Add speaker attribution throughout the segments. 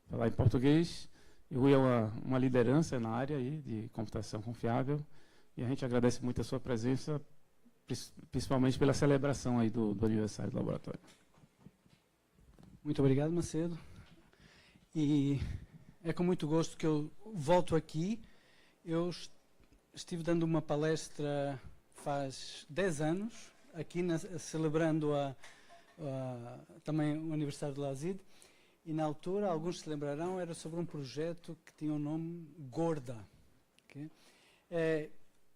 Speaker 1: falar em português. O Rui é uma liderança na área aí de computação confiável e a gente agradece muito a sua presença, principalmente pela celebração aí do aniversário do laboratório.
Speaker 2: Muito obrigado, Macedo. E é com muito gosto que eu volto aqui. Eu estive dando uma palestra faz 10 anos, aqui celebrando também o aniversário do LASID, e na altura, alguns se lembrarão, era sobre um projeto que tinha o nome Gorda. Okay?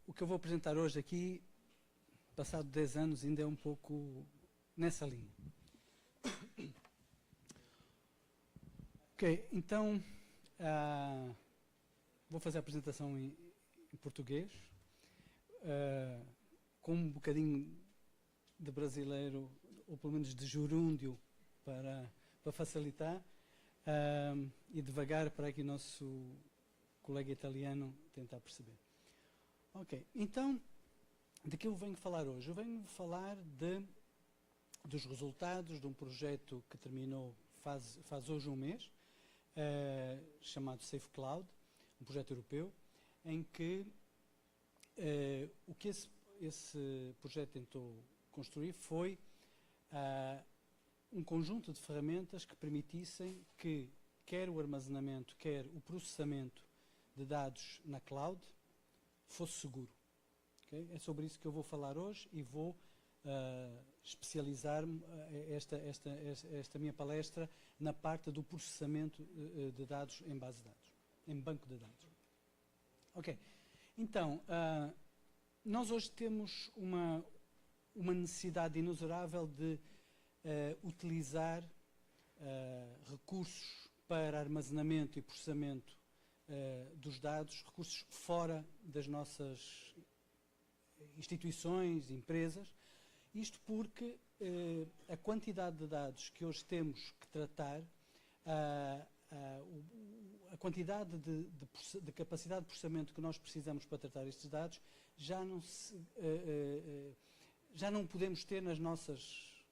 Speaker 2: O que eu vou apresentar hoje aqui, passado 10 anos, ainda é um pouco nessa linha. Ok, então, vou fazer a apresentação em português, com um bocadinho de brasileiro, ou pelo menos de gerúndio, para facilitar, e devagar para que o nosso colega italiano tentar perceber. Ok, então, de que eu venho falar hoje? Eu venho falar dos resultados de um projeto que terminou faz hoje um mês, chamado Safe Cloud, um projeto europeu, em que o que esse projeto tentou construir foi um conjunto de ferramentas que permitissem que quer o armazenamento, quer o processamento de dados na cloud fosse seguro. Okay? É sobre isso que eu vou falar hoje e vou especializar-me esta minha palestra na parte do processamento de dados em base de dados, em banco de dados. Ok, então, nós hoje temos uma necessidade inexorável de utilizar recursos para armazenamento e processamento dos dados, recursos fora das nossas instituições, empresas. Isto porque a quantidade de dados que hoje temos que tratar, a quantidade de capacidade de processamento que nós precisamos para tratar estes dados, já não podemos ter nos nossos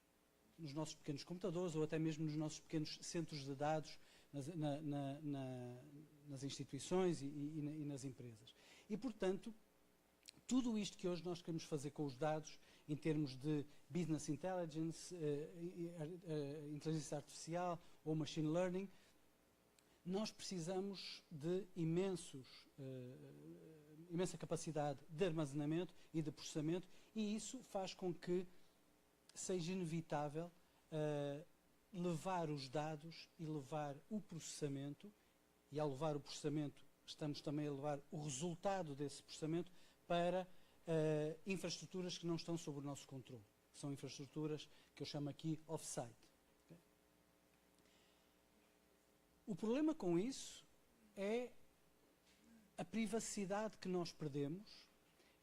Speaker 2: pequenos computadores ou até mesmo nos nossos pequenos centros de dados nas instituições e nas empresas. E, portanto, tudo isto que hoje nós queremos fazer com os dados, em termos de business intelligence, inteligência artificial ou machine learning, nós precisamos de imensa capacidade de armazenamento e de processamento, e isso faz com que seja inevitável levar os dados e levar o processamento, e ao levar o processamento estamos também a levar o resultado desse processamento para infraestruturas que não estão sob o nosso controle. São infraestruturas que eu chamo aqui off-site. Okay? O problema com isso é a privacidade que nós perdemos,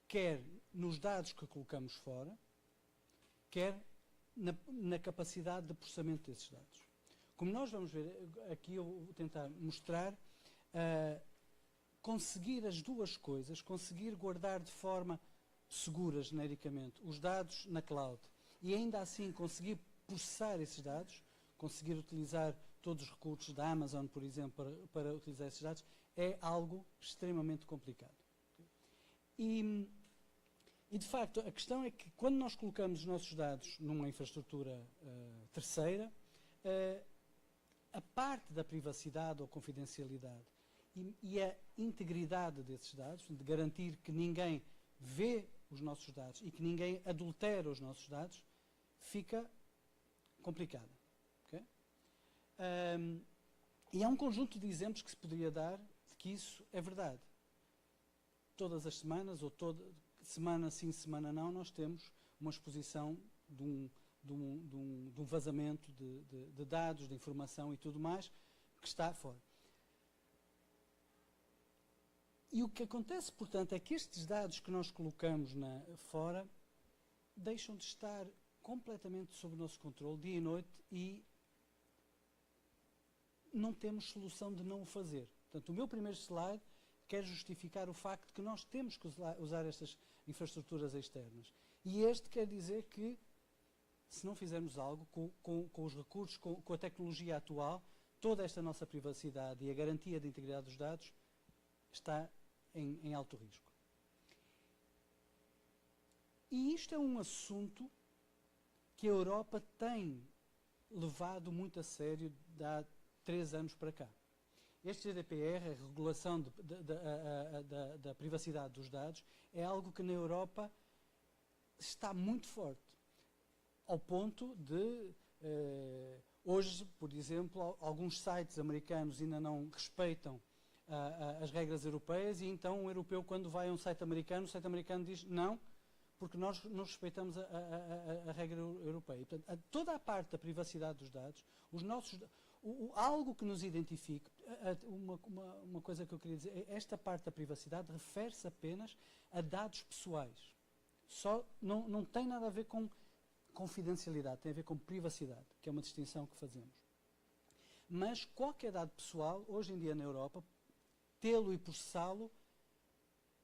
Speaker 2: quer nos dados que colocamos fora, quer na capacidade de processamento desses dados. Como nós vamos ver, aqui eu vou tentar mostrar, conseguir as duas coisas, conseguir guardar de forma segura, genericamente, os dados na cloud e ainda assim conseguir processar esses dados, conseguir utilizar todos os recursos da Amazon, por exemplo, para utilizar esses dados, é algo extremamente complicado. E de facto, a questão é que quando nós colocamos os nossos dados numa infraestrutura terceira, a parte da privacidade ou confidencialidade e a integridade desses dados, de garantir que ninguém vê os nossos dados e que ninguém adultera os nossos dados, fica complicada. Okay? E há um conjunto de exemplos que se poderia dar de que isso é verdade. Todas as semanas, ou semana sim, semana não, nós temos uma exposição de um vazamento de dados, de informação e tudo mais, que está fora. E o que acontece, portanto, é que estes dados que nós colocamos fora deixam de estar completamente sob o nosso controle, dia e noite, e não temos solução de não o fazer. Portanto, o meu primeiro slide quer justificar o facto de que nós temos que usar estas infraestruturas externas. E este quer dizer que, se não fizermos algo com os recursos, com a tecnologia atual, toda esta nossa privacidade e a garantia da integridade dos dados está em alto risco. E isto é um assunto que a Europa tem levado muito a sério há 3 anos para cá. Este GDPR, a regulação da privacidade dos dados, é algo que na Europa está muito forte, ao ponto de, hoje, por exemplo, alguns sites americanos ainda não respeitam as regras europeias e então um europeu, quando vai a um site americano, o site americano diz não, porque nós não respeitamos a regra europeia. E, portanto, toda a parte da privacidade dos dados, algo que nos identifique, uma coisa que eu queria dizer, esta parte da privacidade refere-se apenas a dados pessoais. Não tem nada a ver com confidencialidade, tem a ver com privacidade, que é uma distinção que fazemos. Mas qualquer dado pessoal, hoje em dia na Europa, tê-lo e processá-lo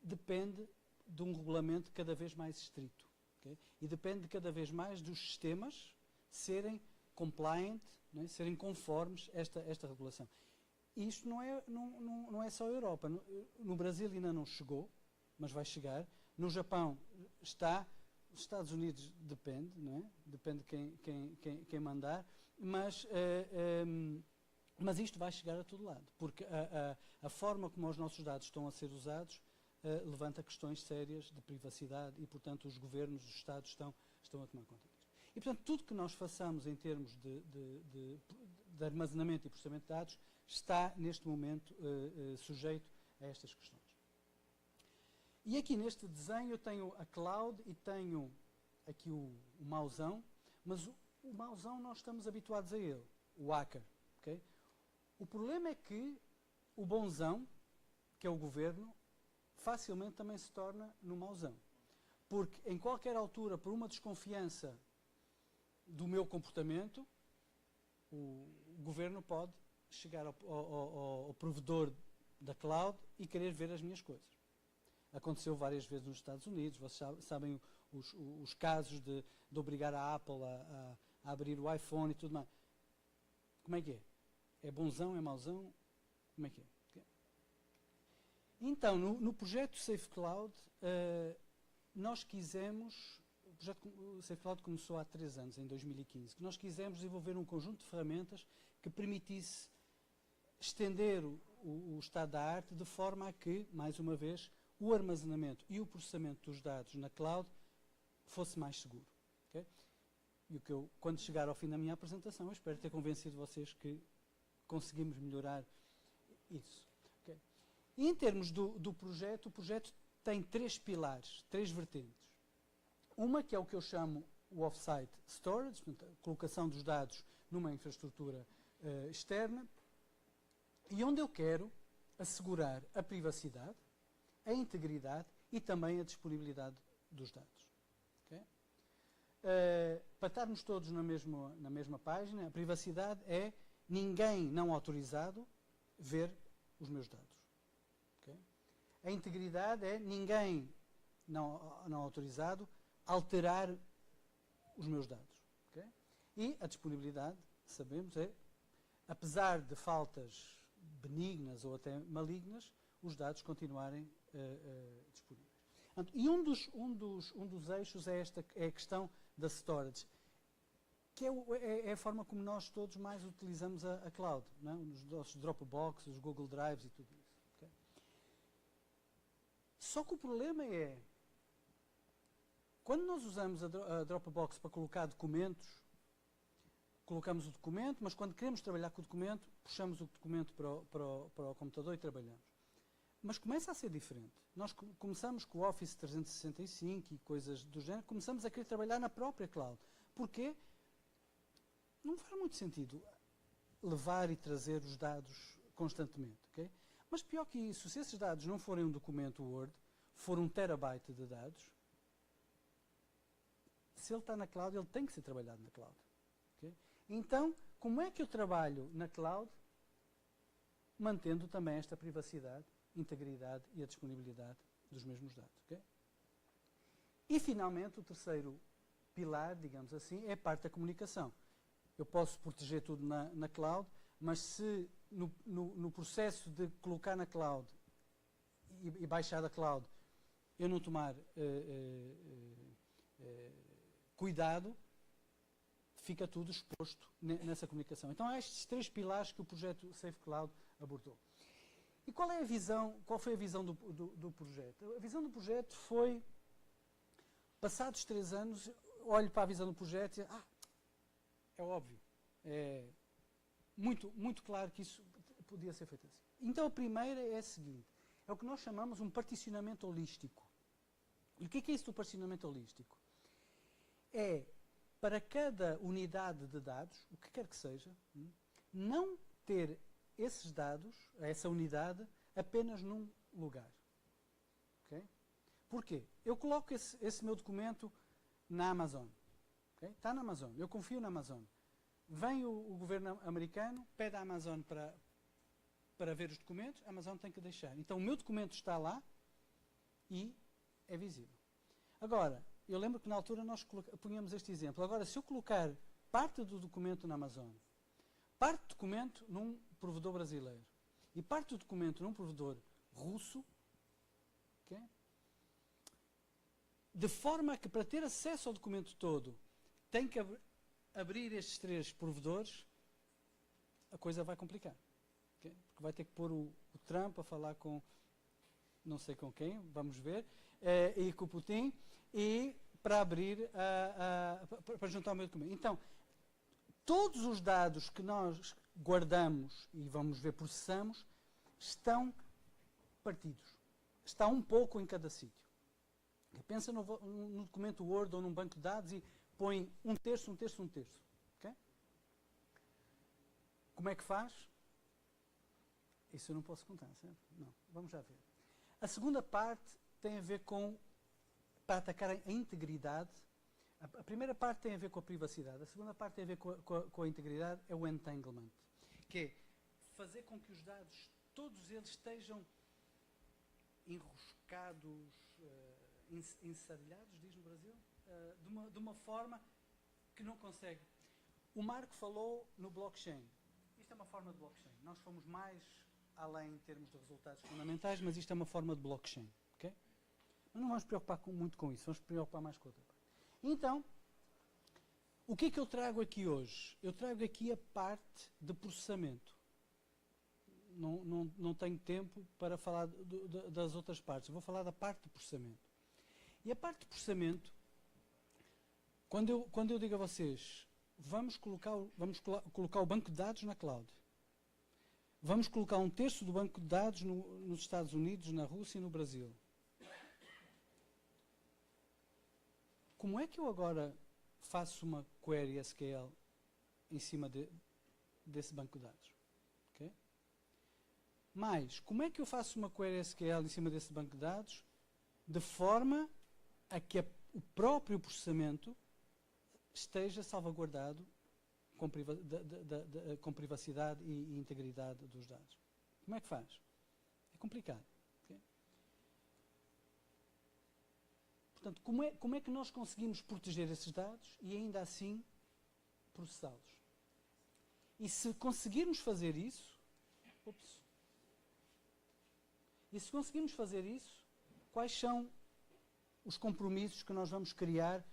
Speaker 2: depende de um regulamento cada vez mais estrito. Okay? E depende cada vez mais dos sistemas serem compliant, serem conformes a esta regulação. E isto não é só a Europa. No Brasil ainda não chegou, mas vai chegar. No Japão está. Os Estados Unidos depende, não é? Depende de quem mandar. Mas isto vai chegar a todo lado. Porque a forma como os nossos dados estão a ser usados levanta questões sérias de privacidade e, portanto, os governos, os Estados estão a tomar conta disto. E, portanto, tudo que nós façamos em termos de armazenamento e processamento de dados está, neste momento, sujeito a estas questões. E aqui neste desenho eu tenho a cloud e tenho aqui o mauzão, mas o mauzão nós estamos habituados a ele, o hacker. Okay? O problema é que o bonzão, que é o governo, facilmente também se torna no mauzão. Porque em qualquer altura, por uma desconfiança do meu comportamento, o governo pode chegar ao provedor da cloud e querer ver as minhas coisas. Aconteceu várias vezes nos Estados Unidos, vocês sabem os casos de obrigar a Apple a abrir o iPhone e tudo mais. Como é que é? É bonzão, é mauzão? Como é que é? Então, no projeto Safe Cloud, nós quisemos, o projeto Safe Cloud começou há 3 anos, em 2015, que nós quisemos desenvolver um conjunto de ferramentas que permitisse estender o estado da arte de forma a que, mais uma vez, o armazenamento e o processamento dos dados na cloud fosse mais seguro. Okay? E o que eu, quando chegar ao fim da minha apresentação, eu espero ter convencido vocês que conseguimos melhorar isso. Okay? E em termos do projeto, o projeto tem 3 pilares, 3 vertentes. Uma que é o que eu chamo o off-site storage, portanto, a colocação dos dados numa infraestrutura externa, e onde eu quero assegurar a privacidade, a integridade e também a disponibilidade dos dados. Okay? Para estarmos todos na mesma página, a privacidade é ninguém não autorizado ver os meus dados. Okay? A integridade é ninguém não autorizado alterar os meus dados. Okay? E a disponibilidade, sabemos, é, apesar de faltas benignas ou até malignas, os dados continuarem disponíveis. E um dos eixos é a questão da storage, que é a forma como nós todos mais utilizamos a cloud, não é? Os nossos Dropbox, os Google Drives e tudo isso. Okay? Só que o problema é, quando nós usamos a Dropbox para colocar documentos, colocamos o documento, mas quando queremos trabalhar com o documento, puxamos o documento para o computador e trabalhamos. Mas começa a ser diferente. Nós começamos com o Office 365 e coisas do género, começamos a querer trabalhar na própria cloud. Porquê? Não faz muito sentido levar e trazer os dados constantemente. Okay? Mas pior que isso, se esses dados não forem um documento Word, for 1 terabyte de dados, se ele está na cloud, ele tem que ser trabalhado na cloud. Okay? Então, como é que eu trabalho na cloud, mantendo também esta privacidade, integridade e a disponibilidade dos mesmos dados? Okay? E, finalmente, o terceiro pilar, digamos assim, é a parte da comunicação. Eu posso proteger tudo na cloud, mas se no processo de colocar na cloud e baixar da cloud eu não tomar cuidado, fica tudo exposto nessa comunicação. Então há estes 3 pilares que o projeto Safe Cloud abordou. E qual foi a visão do projeto? A visão do projeto foi, passados 3 anos, olho para a visão do projeto e é óbvio, é muito claro que isso podia ser feito assim. Então a primeira é a seguinte, é o que nós chamamos um particionamento holístico. E o que é isso do particionamento holístico? É, para cada unidade de dados, o que quer que seja, não ter esses dados, essa unidade, apenas num lugar. Okay? Porquê? Eu coloco esse meu documento na Amazon. Okay? Está na Amazon, eu confio na Amazon. Vem o governo americano, pede à Amazon para ver os documentos, a Amazon tem que deixar. Então o meu documento está lá e é visível. Agora, eu lembro que na altura nós punhamos este exemplo. Agora, se eu colocar parte do documento na Amazon, parte do documento num provedor brasileiro e parte do documento num provedor russo, okay? De forma que para ter acesso ao documento todo tem que abrir estes 3 provedores, a coisa vai complicar. Okay? Porque vai ter que pôr o Trump a falar com não sei com quem, vamos ver, e com o Putin, e para abrir, para juntar o meu documento. Então, todos os dados que nós guardamos e vamos ver, processamos, estão partidos. Está um pouco em cada sítio. Pensa no documento Word ou num banco de dados e põe 1/3, 1/3, 1/3. Okay? Como é que faz? Isso eu não posso contar, certo? Não. Vamos já ver. A segunda parte tem a ver com, para atacar a integridade. A primeira parte tem a ver com a privacidade. A segunda parte tem a ver com a integridade, é o entanglement. Que é fazer com que os dados, todos eles estejam enroscados, ensarelhados, diz no Brasil, de uma forma que não consegue. O Marco falou no blockchain. Isto é uma forma de blockchain. Nós fomos mais além em termos de resultados fundamentais, mas isto é uma forma de blockchain. Okay? Mas não vamos preocupar muito com isso, vamos preocupar mais com outra parte. Então, o que é que eu trago aqui hoje? Eu trago aqui a parte de processamento. Não tenho tempo para falar das outras partes. Eu vou falar da parte de processamento. E a parte de processamento, quando eu digo a vocês, vamos colocar o banco de dados na cloud. Vamos colocar 1/3 do banco de dados nos Estados Unidos, na Rússia e no Brasil. Como é que eu agora faço uma query SQL em cima desse banco de dados? Okay? Mas, como é que eu faço uma query SQL em cima desse banco de dados de forma a que o próprio processamento esteja salvaguardado com privacidade e integridade dos dados? Como é que faz? É complicado. Okay? Portanto, como é que nós conseguimos proteger esses dados e ainda assim processá-los? E se conseguirmos fazer isso, quais são os compromissos que nós vamos criar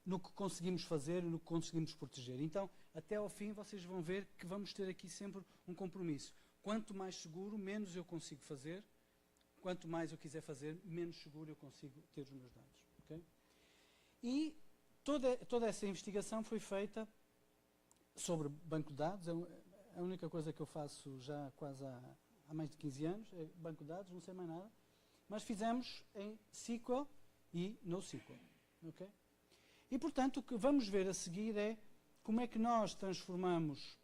Speaker 2: no que conseguimos fazer e no que conseguimos proteger? Então, até ao fim, vocês vão ver que vamos ter aqui sempre um compromisso. Quanto mais seguro, menos eu consigo fazer. Quanto mais eu quiser fazer, menos seguro eu consigo ter os meus dados. Okay? E toda essa investigação foi feita sobre banco de dados. A única coisa que eu faço já quase há mais de 15 anos é banco de dados, não sei mais nada. Mas fizemos em SQL e NoSQL. Okay? E, portanto, o que vamos ver a seguir é como é que nós transformamos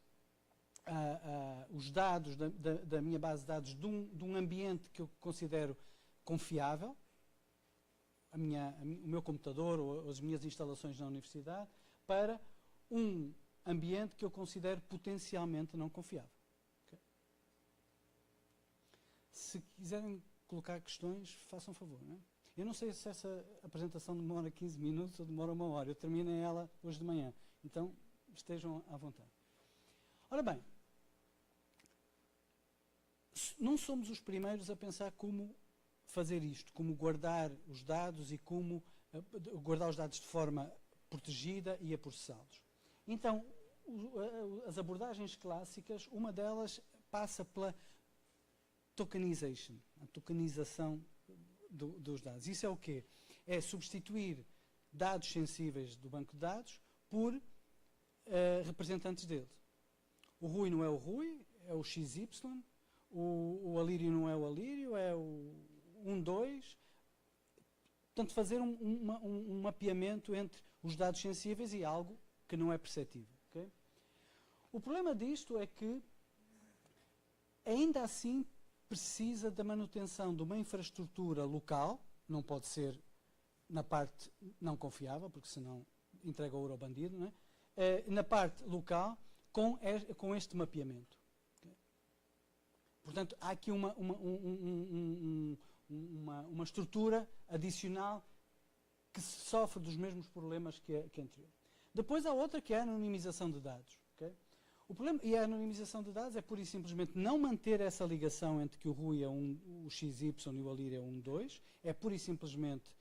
Speaker 2: os dados da minha base de dados de um ambiente que eu considero confiável, o meu computador ou as minhas instalações na universidade, para um ambiente que eu considero potencialmente não confiável. Okay? Se quiserem colocar questões, façam favor. Não é? Eu não sei se essa apresentação demora 15 minutos ou demora 1 hora. Eu terminei ela hoje de manhã. Então, estejam à vontade. Ora bem, não somos os primeiros a pensar como fazer isto, como guardar os dados e como guardar os dados de forma protegida e a processá-los. Então, as abordagens clássicas, uma delas passa pela tokenization, a tokenização dos dados. Isso é o quê? É substituir dados sensíveis do banco de dados por representantes dele. O Rui não é o Rui, é o XY, o Alírio não é o Alírio, é o 2. Portanto, fazer um mapeamento entre os dados sensíveis e algo que não é perceptível. Okay? O problema disto é que, ainda assim, precisa da manutenção de uma infraestrutura local, não pode ser na parte não confiável, porque senão entrega o ouro ao bandido, não é? Na parte local, com este mapeamento. Okay? Portanto, há aqui uma estrutura adicional que sofre dos mesmos problemas que a anterior. Depois há outra que é a anonimização de dados. Okay? O problema, e a anonimização de dados é pura e simplesmente não manter essa ligação entre que o Rui é o XY e o Alírio é 2, é pura e simplesmente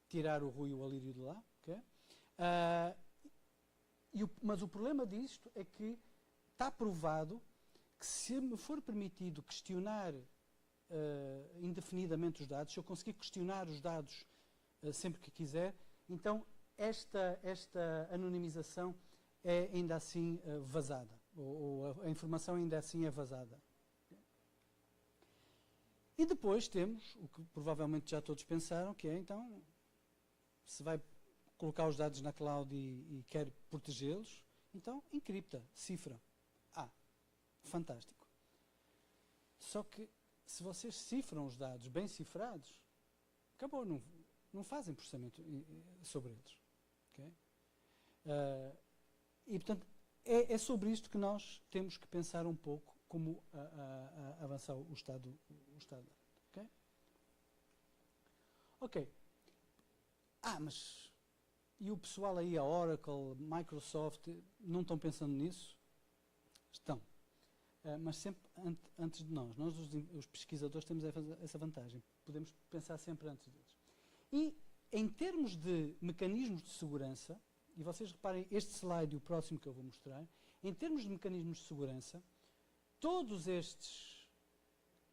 Speaker 2: tirar o Rui e o Alírio de lá. Okay? Mas o problema disto é que está provado que se me for permitido questionar indefinidamente os dados, se eu conseguir questionar os dados sempre que quiser, então esta anonimização é ainda assim vazada, ou a informação ainda assim é vazada. E depois temos, o que provavelmente já todos pensaram, que é então, se vai colocar os dados na cloud e quer protegê-los, então encripta, cifra. Fantástico. Só que se vocês cifram os dados bem cifrados, acabou, não fazem processamento sobre eles. Okay? E, portanto, é sobre isto que nós temos que pensar um pouco como avançar o Estado de arte. Okay? Ok. Mas e o pessoal aí, a Oracle, Microsoft, não estão pensando nisso? Estão. Mas sempre antes de nós. Nós, os pesquisadores, temos essa vantagem. Podemos pensar sempre antes deles. E, em termos de mecanismos de segurança, e vocês reparem este slide e o próximo que eu vou mostrar, em termos de mecanismos de segurança, todos estes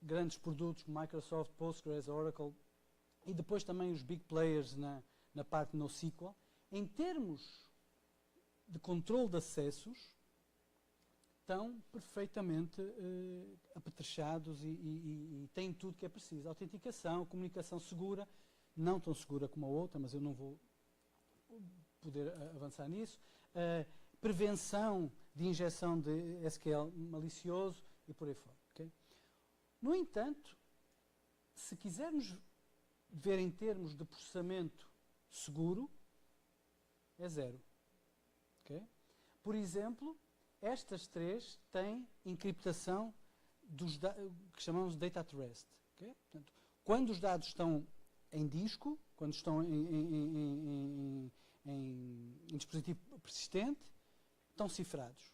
Speaker 2: grandes produtos, Microsoft, Postgres, Oracle, e depois também os big players na parte NoSQL, em termos de controle de acessos, estão perfeitamente apetrechados e têm tudo que é preciso. Autenticação, comunicação segura, não tão segura como a outra, mas eu não vou poder avançar nisso. Prevenção de injeção de SQL malicioso e por aí fora. Okay? No entanto, se quisermos ver em termos de processamento seguro, é 0. Okay? Por exemplo, estas três têm encriptação que chamamos de data at rest. Okay? Portanto, quando os dados estão em disco, quando estão em dispositivo persistente, estão cifrados.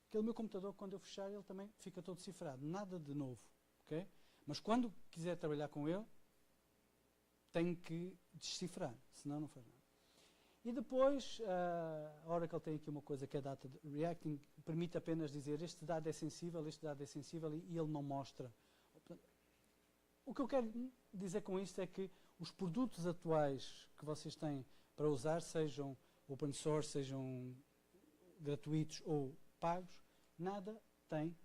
Speaker 2: Aquele meu computador, quando eu fechar, ele também fica todo cifrado. Nada de novo. Okay? Mas quando quiser trabalhar com ele, tenho que descifrar, senão não faz nada. E depois, a Oracle tem aqui uma coisa que é Data Reacting, que permite apenas dizer este dado é sensível, e ele não mostra. O que eu quero dizer com isto é que os produtos atuais que vocês têm para usar, sejam open source, sejam gratuitos ou pagos, nada tem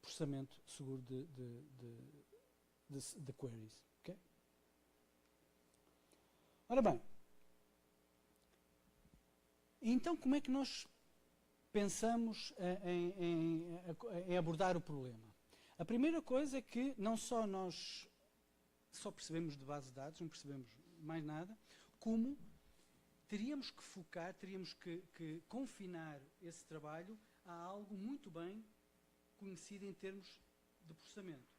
Speaker 2: processamento seguro de queries. Okay? Ora bem, então como é que nós pensamos em abordar o problema? A primeira coisa é que não só nós só percebemos de base de dados, não percebemos mais nada, como teríamos que focar, teríamos que confinar esse trabalho a algo muito bem conhecido em termos de processamento.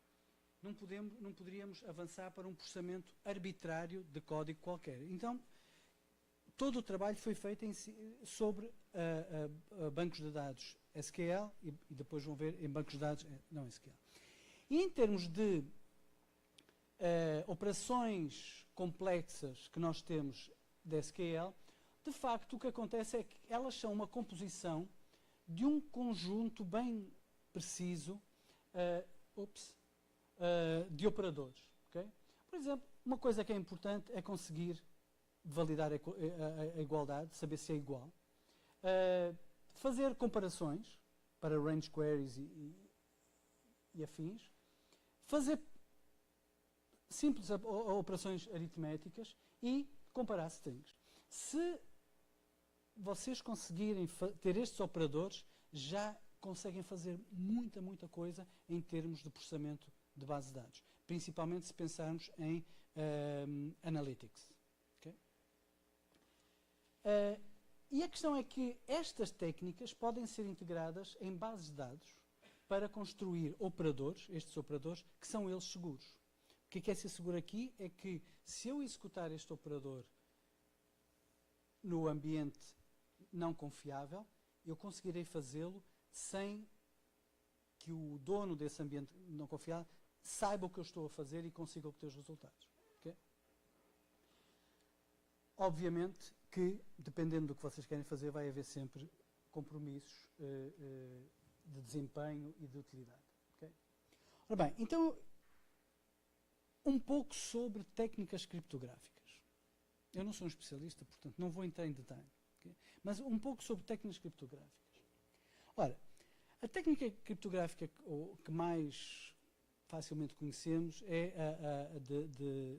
Speaker 2: Não poderíamos avançar para um processamento arbitrário de código qualquer. Então, todo o trabalho foi feito sobre bancos de dados SQL e depois vão ver em bancos de dados não SQL. E em termos de operações complexas que nós temos de SQL, de facto o que acontece é que elas são uma composição de um conjunto bem preciso de operadores. Okay? Por exemplo, uma coisa que é importante é conseguir validar a igualdade, saber se é igual, fazer comparações para range queries e afins, fazer simples operações aritméticas e comparar strings. Se vocês conseguirem ter estes operadores, já conseguem fazer muita coisa em termos de processamento de base de dados, principalmente se pensarmos em analytics. Okay? E a questão é que estas técnicas podem ser integradas em bases de dados para construir operadores, estes operadores, que são eles seguros. O que é ser seguro aqui? É que se eu executar este operador no ambiente não confiável, eu conseguirei fazê-lo sem que o dono desse ambiente não confiável saiba o que eu estou a fazer e consiga obter os resultados. Okay? Obviamente que, dependendo do que vocês querem fazer, vai haver sempre compromissos de desempenho e de utilidade. Okay? Ora bem, então, um pouco sobre técnicas criptográficas. Eu não sou um especialista, portanto, não vou entrar em detalhe. Okay? Mas um pouco sobre técnicas criptográficas. Ora, a técnica criptográfica que mais facilmente conhecemos é a de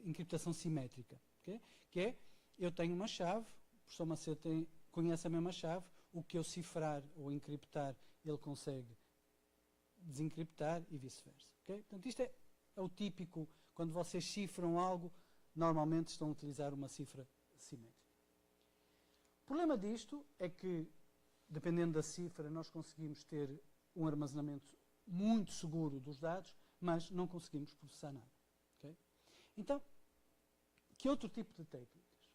Speaker 2: encriptação simétrica. Okay? Que é, eu tenho uma chave, o professor Macedo conhece a mesma chave, o que eu cifrar ou encriptar, ele consegue desencriptar e vice-versa. Okay? Portanto, isto é o típico, quando vocês cifram algo, normalmente estão a utilizar uma cifra simétrica. O problema disto é que, dependendo da cifra, nós conseguimos ter um armazenamento muito seguro dos dados, mas não conseguimos processar nada. Okay? Então, que outro tipo de técnicas?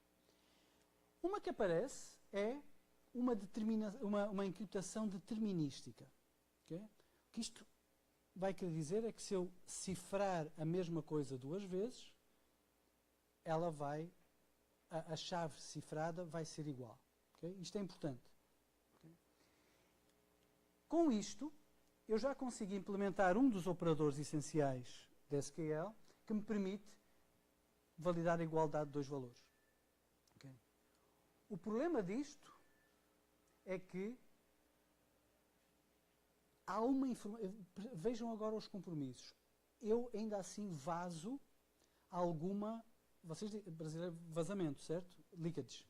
Speaker 2: Uma que aparece é uma encriptação determinística. Okay? O que isto vai querer dizer é que se eu cifrar a mesma coisa duas vezes, ela vai, a chave cifrada vai ser igual. Okay? Isto é importante. Okay? Com isto, eu já consigo implementar um dos operadores essenciais da SQL que me permite validar a igualdade de dois valores. Okay? O problema disto é que há uma informação. Vejam agora os compromissos. Eu ainda assim vazo alguma. Vocês brasileiro vazamento, certo? Leakage.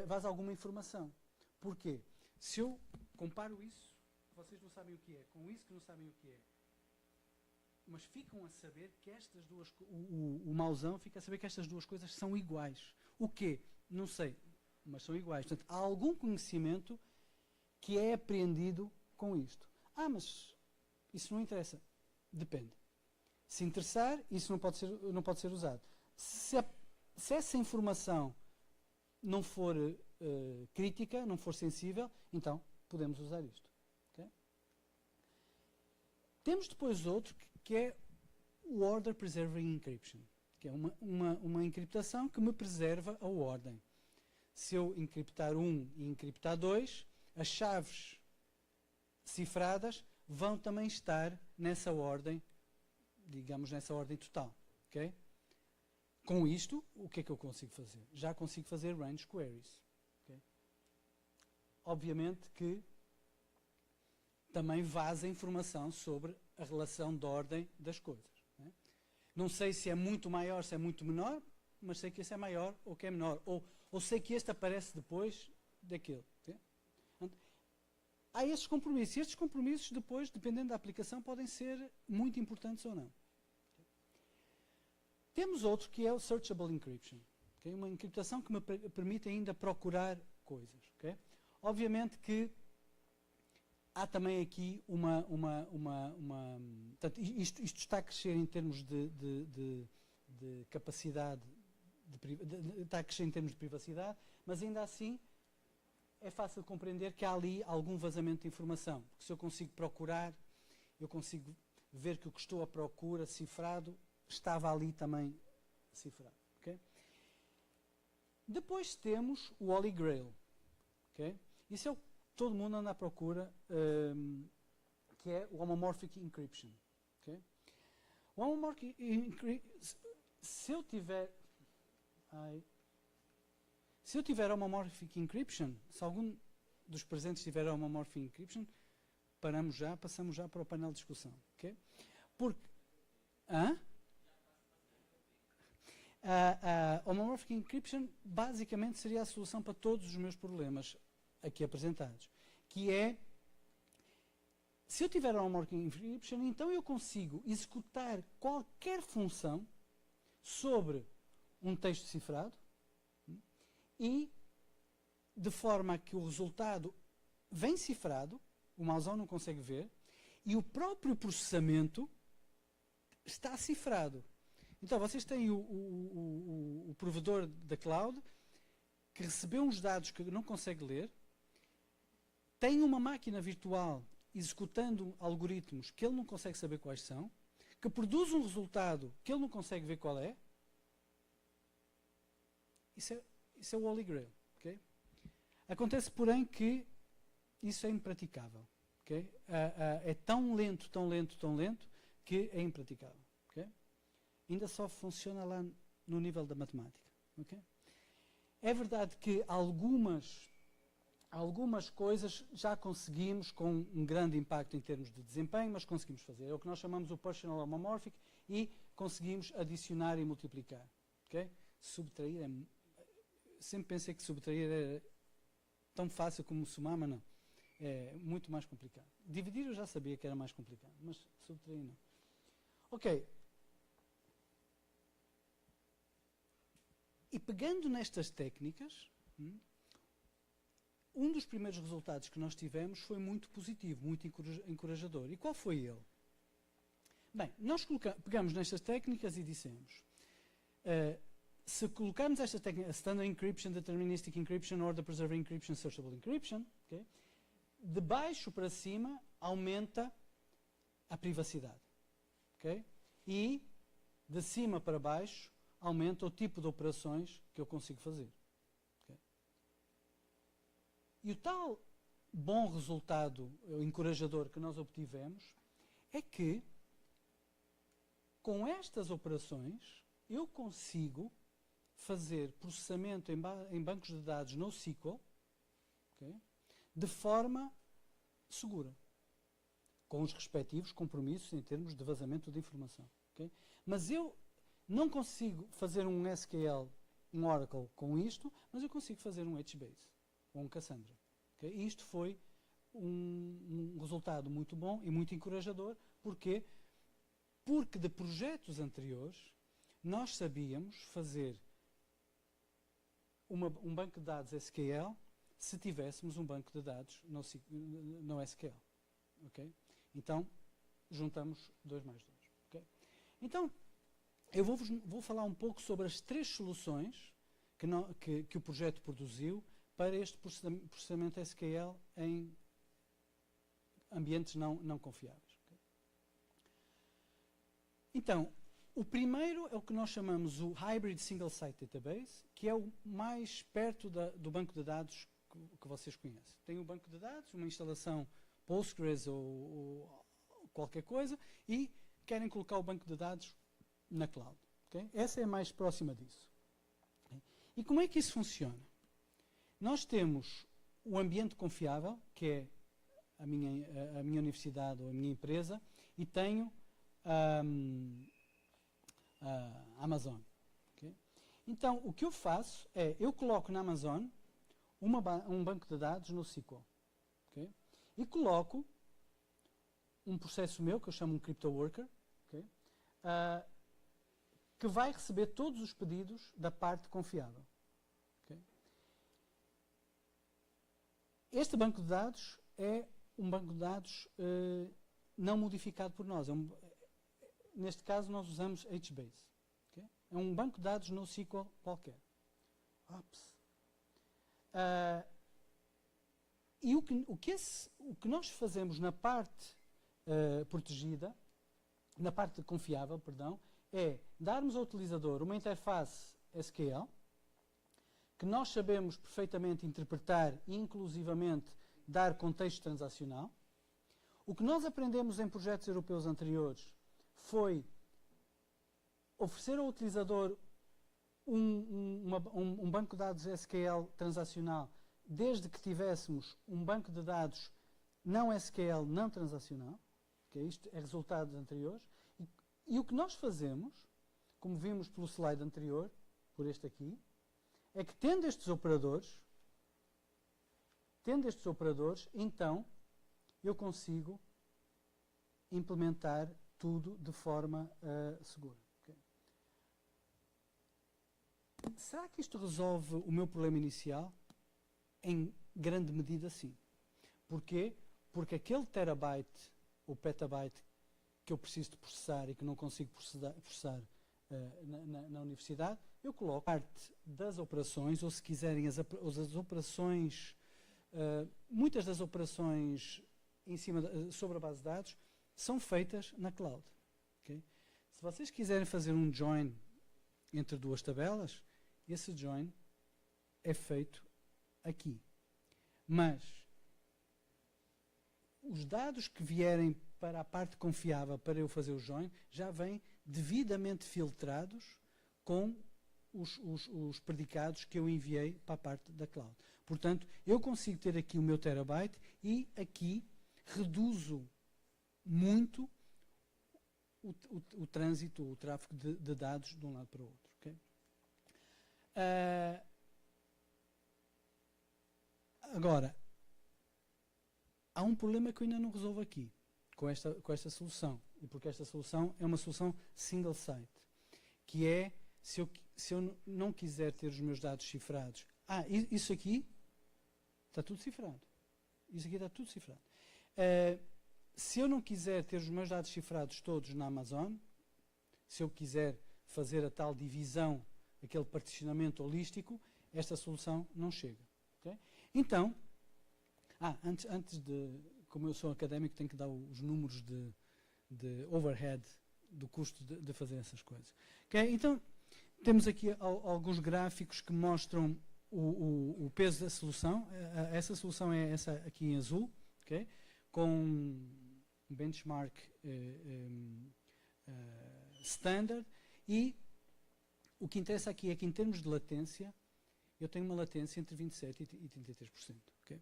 Speaker 2: Vaza alguma informação. Porquê? Se eu comparo isso, vocês não sabem o que é, com isso que não sabem o que é, mas ficam a saber que estas duas, o mauzão fica a saber que estas duas coisas são iguais. O quê? Não sei, mas são iguais. Portanto, há algum conhecimento que é apreendido com isto. Mas isso não interessa. Depende. Se interessar, isso não pode ser usado. Se essa informação não for crítica, não for sensível, então podemos usar isto. Okay? Temos depois outro que é o Order Preserving Encryption, que é uma encriptação que me preserva a ordem. Se eu encriptar 1 e encriptar 2, as chaves cifradas vão também estar nessa ordem, digamos, nessa ordem total. Okay? Com isto, o que é que eu consigo fazer? Já consigo fazer range queries. Okay? Obviamente que também vaza informação sobre a relação de ordem das coisas. Né? Não sei se é muito maior, se é muito menor, mas sei que esse é maior ou que é menor. Ou sei que este aparece depois daquele. Okay? Há estes compromissos. E estes compromissos, depois, dependendo da aplicação, podem ser muito importantes ou não. Okay? Temos outro que é o Searchable Encryption. Okay? Uma encriptação que me permite ainda procurar coisas. Okay? Obviamente que há também aqui portanto, isto está a crescer em termos de capacidade, está a crescer em termos de privacidade, mas ainda assim é fácil de compreender que há ali algum vazamento de informação. Porque se eu consigo procurar, eu consigo ver que o que estou à procura, cifrado, estava ali também cifrado. Okay? Depois temos o Holy Grail. Okay? Isso é o que todo mundo anda à procura, que é o Homomorphic Encryption. Okay? O Homomorphic Encryption, se eu tiver Homomorphic Encryption, se algum dos presentes tiver Homomorphic Encryption, passamos já para o painel de discussão. Okay? Porque Homomorphic Encryption basicamente seria a solução para todos os meus problemas aqui apresentados, que é, se eu tiver Homomorphic Encryption, então eu consigo executar qualquer função sobre um texto cifrado e de forma que o resultado vem cifrado, o mauzão não consegue ver, e o próprio processamento está cifrado. Então, vocês têm o provedor da cloud que recebeu uns dados que não consegue ler, tem uma máquina virtual executando algoritmos que ele não consegue saber quais são, que produz um resultado que ele não consegue ver qual é. Isso é o Holy Grail. Okay? Acontece, porém, que isso é impraticável. Okay? É tão lento, que é impraticável. Okay? Ainda só funciona lá no nível da matemática. Okay? É verdade que algumas coisas já conseguimos com um grande impacto em termos de desempenho, mas conseguimos fazer. É o que nós chamamos o Partial Homomorphic e conseguimos adicionar e multiplicar. Okay? Subtrair sempre pensei que subtrair era tão fácil como somar, mas não. É muito mais complicado. Dividir eu já sabia que era mais complicado, mas subtrair não. Ok. E pegando nestas técnicas, um dos primeiros resultados que nós tivemos foi muito positivo, muito encorajador. E qual foi ele? Bem, nós pegamos nestas técnicas e dissemos, se colocarmos esta técnica, Standard Encryption, Deterministic Encryption, Order Preserved Encryption, Searchable Encryption, okay, de baixo para cima aumenta a privacidade. Okay? E de cima para baixo aumenta o tipo de operações que eu consigo fazer. Okay? E o tal bom resultado encorajador que nós obtivemos é que com estas operações eu consigo fazer processamento em bancos de dados NoSQL, okay, de forma segura, com os respectivos compromissos em termos de vazamento de informação. Okay? Mas eu não consigo fazer um SQL, um Oracle com isto, mas eu consigo fazer um HBase ou um Cassandra. Okay? E isto foi um resultado muito bom e muito encorajador. Porquê? Porque de projetos anteriores nós sabíamos fazer um banco de dados SQL se tivéssemos um banco de dados no SQL. Okay? Então, juntamos 2 mais 2. Okay? Então, eu vou falar um pouco sobre as 3 soluções que o projeto produziu para este processamento SQL em ambientes não confiáveis. Okay? Então, o primeiro é o que nós chamamos o Hybrid Single Site Database, que é o mais perto do banco de dados que vocês conhecem. Tem um banco de dados, uma instalação Postgres ou qualquer coisa, e querem colocar o banco de dados na cloud. Okay? Essa é a mais próxima disso. Okay? E como é que isso funciona? Nós temos o ambiente confiável, que é a minha universidade ou a minha empresa, e tenho a Amazon. Okay? Então, o que eu faço é, eu coloco na Amazon um banco de dados no SQL. Okay? E coloco um processo meu, que eu chamo um crypto worker, okay? Que vai receber todos os pedidos da parte confiável. Okay? Este banco de dados é um banco de dados não modificado por nós. Neste caso, nós usamos HBase. Okay? É um banco de dados NoSQL qualquer. Ops. E o que nós fazemos na parte protegida, na parte confiável, perdão, é darmos ao utilizador uma interface SQL que nós sabemos perfeitamente interpretar e inclusivamente dar contexto transacional. O que nós aprendemos em projetos europeus anteriores foi oferecer ao utilizador um banco de dados SQL transacional desde que tivéssemos um banco de dados não SQL, não transacional. Okay? Isto é resultado de anteriores. E o que nós fazemos, como vimos pelo slide anterior, por este aqui, é que tendo estes operadores, então eu consigo implementar tudo de forma segura. Okay? Será que isto resolve o meu problema inicial? Em grande medida, sim. Porquê? Porque aquele terabyte ou petabyte que eu preciso de processar e que não consigo processar na universidade, eu coloco parte das operações, ou se quiserem as operações, muitas das operações sobre a base de dados são feitas na cloud. Okay? Se vocês quiserem fazer um join entre duas tabelas, esse join é feito aqui. Mas os dados que vierem para a parte confiável para eu fazer o join já vêm devidamente filtrados com os predicados que eu enviei para a parte da cloud. Portanto, eu consigo ter aqui o meu terabyte e aqui reduzo muito o trânsito, o tráfego de dados de um lado para o outro. Okay? Agora, há um problema que eu ainda não resolvo aqui, com esta solução. E porque esta solução é uma solução single site, que é, se eu não quiser ter os meus dados cifrados, isso aqui está tudo cifrado. Isso aqui está tudo cifrado. Se eu não quiser ter os meus dados cifrados todos na Amazon, se eu quiser fazer a tal divisão, aquele particionamento holístico, esta solução não chega. Okay? Então, antes de, como eu sou académico, tenho que dar os números de overhead, do custo de fazer essas coisas. Okay? Então, temos aqui alguns gráficos que mostram o peso da solução. Essa solução é essa aqui em azul, okay? Com um benchmark standard, e o que interessa aqui é que, em termos de latência, eu tenho uma latência entre 27% e 33%. Okay?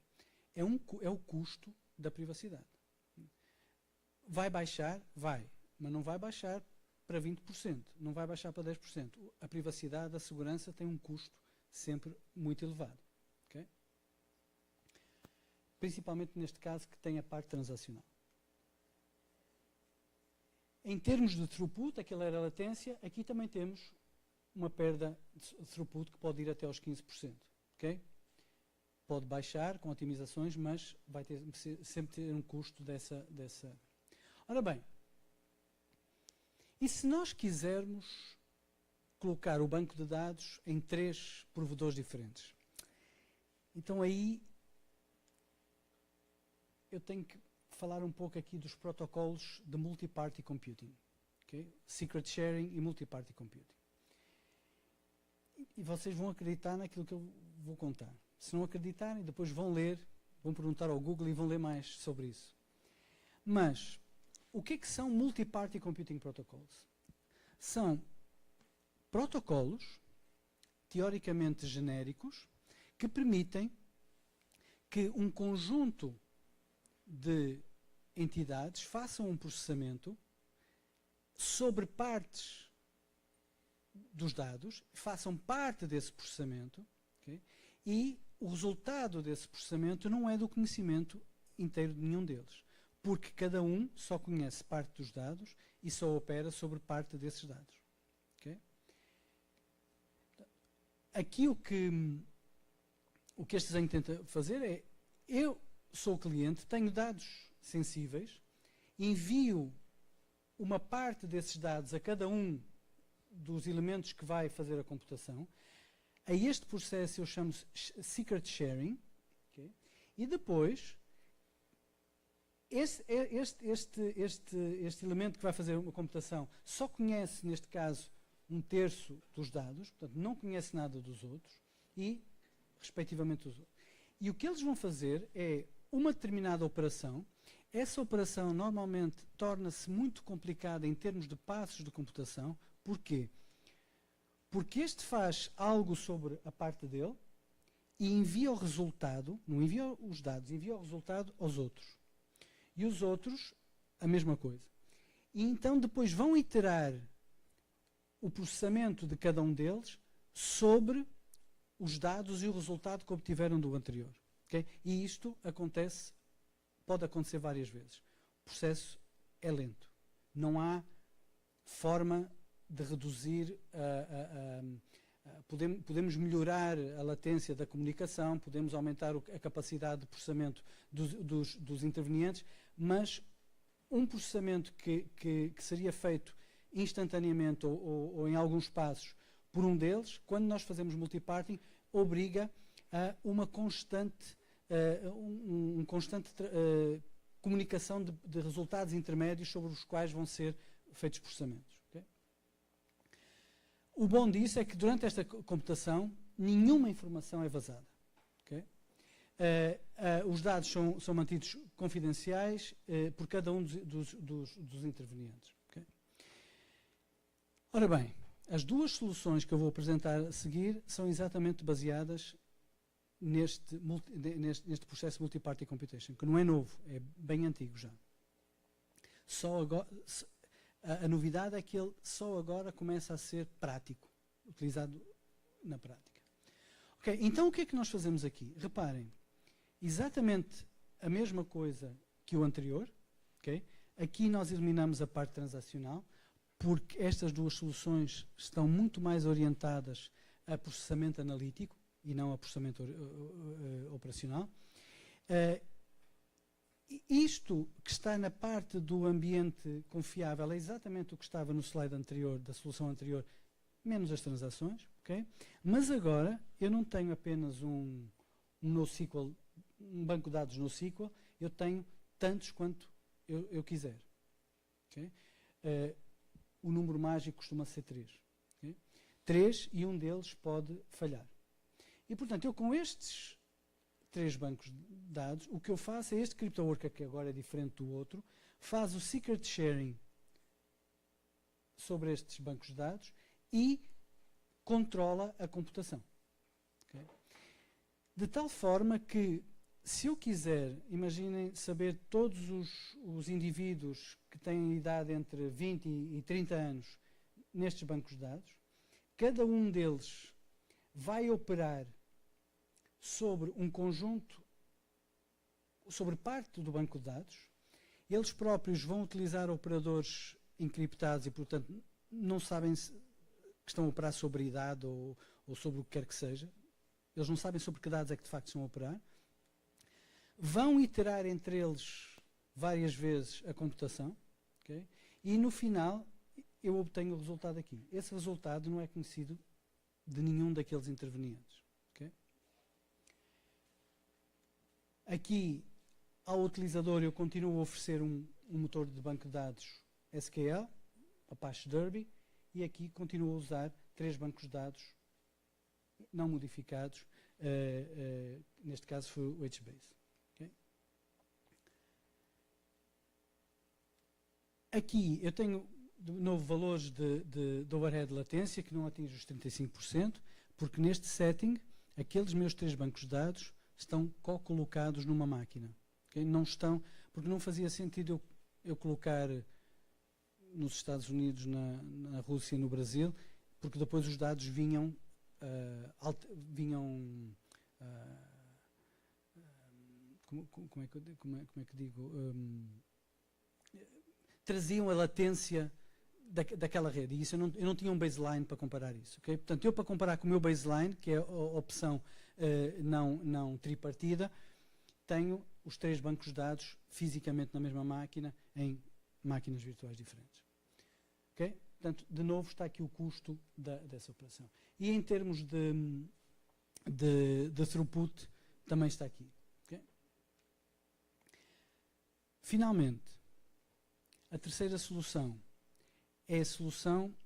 Speaker 2: É o custo da privacidade. Vai baixar? Vai. Mas não vai baixar para 20%. Não vai baixar para 10%. A privacidade, a segurança tem um custo sempre muito elevado. Okay? Principalmente neste caso que tem a parte transacional. Em termos de throughput, aquela era a latência, aqui também temos uma perda de throughput que pode ir até aos 15%. Okay? Pode baixar com otimizações, mas vai sempre ter um custo dessa. Ora bem, e se nós quisermos colocar o banco de dados em 3 provedores diferentes? Então aí eu tenho que falar um pouco aqui dos protocolos de multi-party computing. Okay? Secret sharing e multi-party computing. E vocês vão acreditar naquilo que eu vou contar. Se não acreditarem, depois vão ler, vão perguntar ao Google e vão ler mais sobre isso. Mas, o que são multi-party computing protocols? São protocolos, teoricamente genéricos, que permitem que um conjunto de entidades façam um processamento sobre partes dos dados, façam parte desse processamento, okay? E o resultado desse processamento não é do conhecimento inteiro de nenhum deles, porque cada um só conhece parte dos dados e só opera sobre parte desses dados. Okay? Aqui o que este desenho tenta fazer é, eu sou o cliente, tenho dados sensíveis, envio uma parte desses dados a cada um dos elementos que vai fazer a computação. A este processo eu chamo secret sharing, okay? E depois, este elemento que vai fazer uma computação só conhece, neste caso, 1/3 dos dados, portanto, não conhece nada dos outros, e, respectivamente, os outros. E o que eles vão fazer é uma determinada operação. Essa operação, normalmente, torna-se muito complicada em termos de passos de computação. Porquê? Porque este faz algo sobre a parte dele e envia o resultado, não envia os dados, envia o resultado aos outros. E os outros, a mesma coisa. E então depois vão iterar o processamento de cada um deles sobre os dados e o resultado que obtiveram do anterior. Okay? E isto pode acontecer várias vezes. O processo é lento. Não há forma de reduzir podemos melhorar a latência da comunicação, podemos aumentar a capacidade de processamento dos intervenientes, mas um processamento que seria feito instantaneamente ou em alguns passos por um deles, quando nós fazemos multiparting, obriga a uma constante, comunicação de resultados intermédios sobre os quais vão ser feitos processamentos. Okay? O bom disso é que durante esta computação nenhuma informação é vazada. Okay? Os dados são mantidos confidenciais por cada um dos intervenientes. Okay? Ora bem, as duas soluções que eu vou apresentar a seguir são exatamente baseadas neste processo multi-party computation, que não é novo, é bem antigo já. Só agora, a novidade é que ele só agora começa a ser prático, utilizado na prática. Okay, então o que é que nós fazemos aqui? Reparem, exatamente a mesma coisa que o anterior. Okay? Aqui nós eliminamos a parte transacional, porque estas duas soluções estão muito mais orientadas a processamento analítico e não a processamento operacional. Isto que está na parte do ambiente confiável é exatamente o que estava no slide anterior, da solução anterior, menos as transações. Okay? Mas agora eu não tenho apenas um NoSQL, um banco de dados NoSQL, eu tenho tantos quanto eu quiser. Okay? O número mágico costuma ser 3. Okay? 3 e um deles pode falhar. E, portanto, eu com estes 3 bancos de dados, o que eu faço é este CryptoWorker, que agora é diferente do outro, faz o secret sharing sobre estes bancos de dados e controla a computação. Okay? De tal forma que, se eu quiser, imaginem saber todos os indivíduos que têm idade entre 20 e 30 anos nestes bancos de dados, cada um deles vai operar sobre um conjunto, sobre parte do banco de dados. Eles próprios vão utilizar operadores encriptados e, portanto, não sabem que estão a operar sobre a idade ou sobre o que quer que seja. Eles não sabem sobre que dados é que de facto estão a operar. Vão iterar entre eles várias vezes a computação. Okay? E no final eu obtenho o resultado aqui. Esse resultado não é conhecido de nenhum daqueles intervenientes. Okay? Aqui, ao utilizador, eu continuo a oferecer um motor de banco de dados SQL, Apache Derby, e aqui continuo a usar 3 bancos de dados não modificados, neste caso foi o HBase. Okay? Aqui eu tenho, de novo, valores de overhead de latência que não atingem os 35%, porque neste setting, aqueles meus 3 bancos de dados estão co-colocados numa máquina. Okay? Não estão, porque não fazia sentido eu colocar nos Estados Unidos, na Rússia e no Brasil, porque depois os dados vinham como é que digo? Traziam a latência daquela rede. E isso eu não tinha um baseline para comparar isso. Okay? Portanto, eu para comparar com o meu baseline, que é a opção não tripartida, tenho os 3 bancos de dados fisicamente na mesma máquina, em máquinas virtuais diferentes. Okay? Portanto, de novo, está aqui o custo dessa operação. E em termos de throughput, também está aqui. Okay? Finalmente, a terceira solução é a solução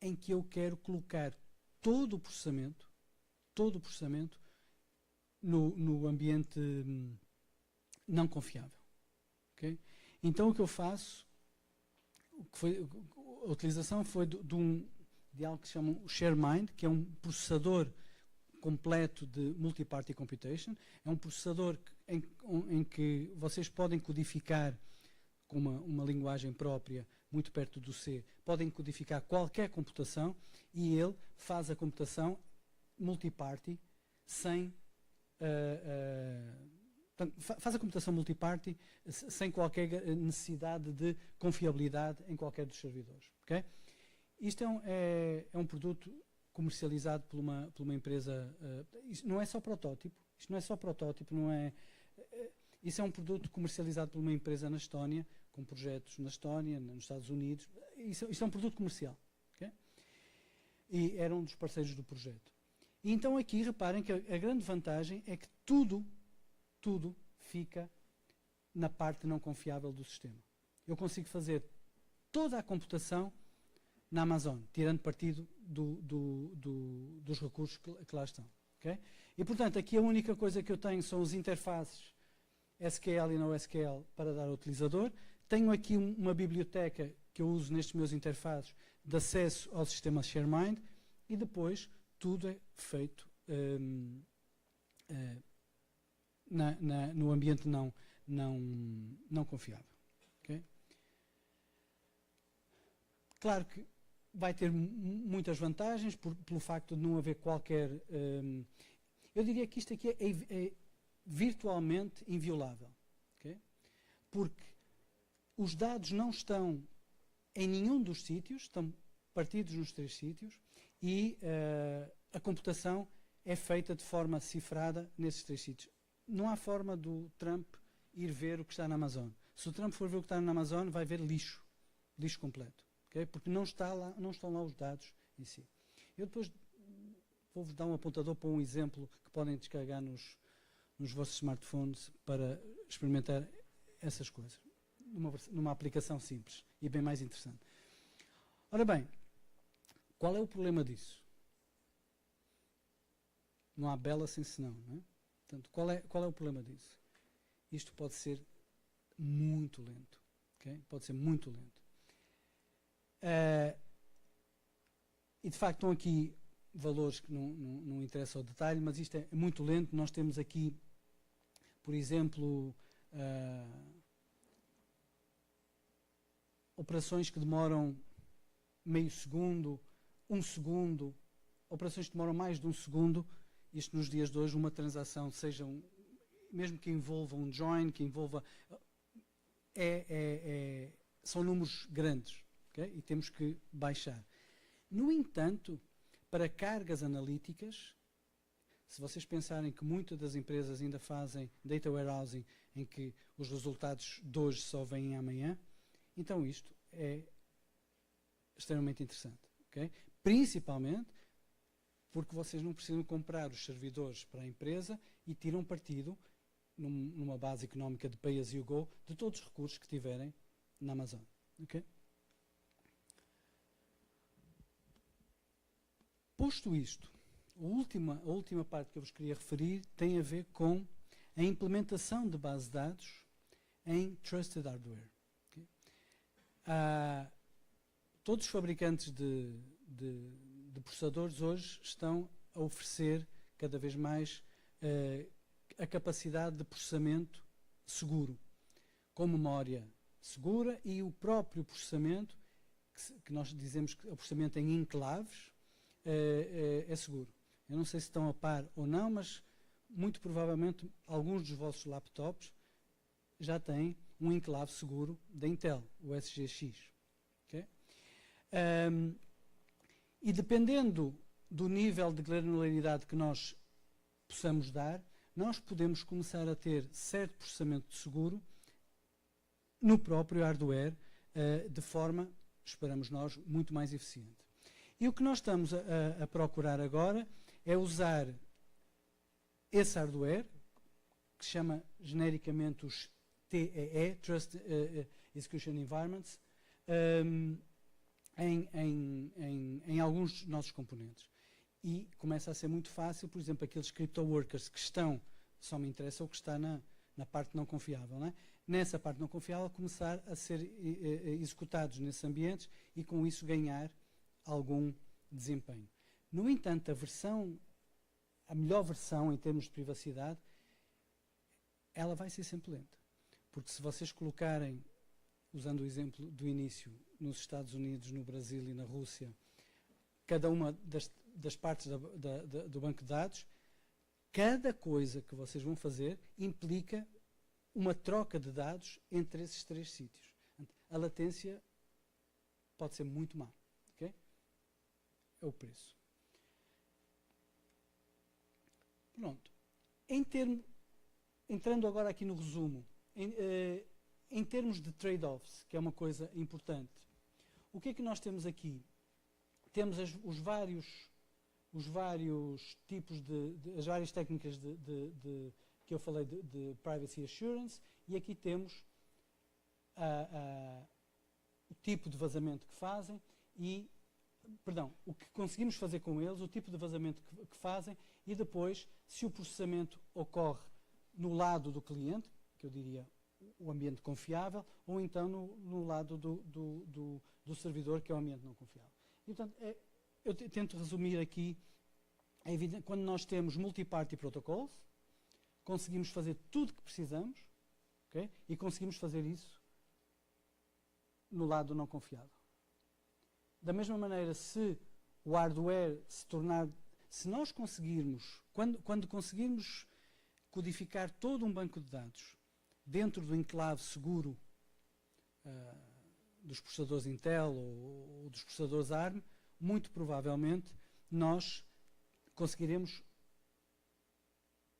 Speaker 2: em que eu quero colocar todo o processamento no ambiente não confiável. Okay? Então o que eu faço, a utilização foi de algo que se chama o ShareMind, que é um processador completo de multi-party computation. É um processador em que vocês podem codificar com uma linguagem própria, muito perto do C, podem codificar qualquer computação e ele faz a computação multi-party sem faz a computação multi-party sem qualquer necessidade de confiabilidade em qualquer dos servidores. Okay? Isto é um produto comercializado por uma empresa. Isto não é só protótipo. Isso é um produto comercializado por uma empresa na Estónia, com projetos na Estónia, nos Estados Unidos. Isso é um produto comercial. Okay? E era um dos parceiros do projeto. E então aqui reparem que a grande vantagem é que tudo fica na parte não confiável do sistema. Eu consigo fazer toda a computação na Amazon, tirando partido dos recursos que lá estão. Okay? E portanto aqui a única coisa que eu tenho são as interfaces SQL e NoSQL para dar ao utilizador. Tenho aqui uma biblioteca que eu uso nestes meus interfaces de acesso ao sistema ShareMind e depois tudo é feito no ambiente não confiável. Okay? Claro que vai ter muitas vantagens pelo facto de não haver qualquer... eu diria que isto aqui é virtualmente inviolável. Okay? Porque os dados não estão em nenhum dos sítios, estão partidos nos 3 sítios e a computação é feita de forma cifrada nesses 3 sítios. Não há forma do Trump ir ver o que está na Amazon. Se o Trump for ver o que está na Amazon, vai ver lixo completo. Okay? Porque não estão lá os dados em si. Eu depois vou-vos dar um apontador para um exemplo que podem descarregar nos vossos smartphones para experimentar essas coisas. Numa aplicação simples e bem mais interessante. Ora bem, qual é o problema disso? Não há bela sem senão, não é? Portanto, qual é o problema disso? Isto pode ser muito lento. Okay? Pode ser muito lento. E de facto estão aqui valores que não interessam ao detalhe, mas isto é muito lento. Nós temos aqui, por exemplo, operações que demoram meio segundo, 1 segundo, operações que demoram mais de 1 segundo. Isto nos dias de hoje, uma transação, mesmo que envolva um join, que envolva... são números grandes, okay? E temos que baixar. No entanto, para cargas analíticas, se vocês pensarem que muitas das empresas ainda fazem data warehousing, em que os resultados de hoje só vêm amanhã, então isto é extremamente interessante. Okay? Principalmente porque vocês não precisam comprar os servidores para a empresa e tiram partido, numa base económica de pay as you go, de todos os recursos que tiverem na Amazon. Okay? Posto isto, a última parte que eu vos queria referir tem a ver com a implementação de base de dados em Trusted Hardware. Okay? Todos os fabricantes de processadores hoje estão a oferecer cada vez mais a capacidade de processamento seguro, com memória segura e o próprio processamento, que nós dizemos que o processamento em enclaves, é seguro. Eu não sei se estão a par ou não, mas muito provavelmente alguns dos vossos laptops já têm um enclave seguro da Intel, o SGX. Okay? E dependendo do nível de granularidade que nós possamos dar, nós podemos começar a ter certo processamento seguro no próprio hardware, de forma, esperamos nós, muito mais eficiente. E o que nós estamos a procurar agora é usar esse hardware, que se chama genericamente os TEE, Trust Execution Environments, em alguns dos nossos componentes. E começa a ser muito fácil, por exemplo, aqueles crypto workers que estão, só me interessa o que está na parte não confiável, não é? Nessa parte não confiável, começar a ser executados nesses ambientes e com isso ganhar algum desempenho. No entanto, a melhor versão em termos de privacidade, ela vai ser sempre lenta. Porque se vocês colocarem, usando o exemplo do início, nos Estados Unidos, no Brasil e na Rússia, cada uma das partes do banco de dados, cada coisa que vocês vão fazer implica uma troca de dados entre esses 3 sítios. A latência pode ser muito má. Okay? É o preço. Pronto. Entrando agora aqui no resumo, em termos de trade-offs, que é uma coisa importante, o que é que nós temos aqui? Temos os vários tipos as várias técnicas que eu falei de privacy assurance, e aqui temos o tipo de vazamento que fazem o que conseguimos fazer com eles, o tipo de vazamento que fazem, e depois, se o processamento ocorre no lado do cliente, que eu diria o ambiente confiável, ou então no lado do servidor, que é o ambiente não confiável. E, portanto, eu tento resumir aqui, é evidente, quando nós temos multi-party protocols, conseguimos fazer tudo que precisamos, okay? E conseguimos fazer isso no lado não confiável. Da mesma maneira, se o hardware se nós conseguirmos, quando conseguirmos codificar todo um banco de dados dentro do enclave seguro dos processadores Intel ou dos processadores ARM, muito provavelmente nós conseguiremos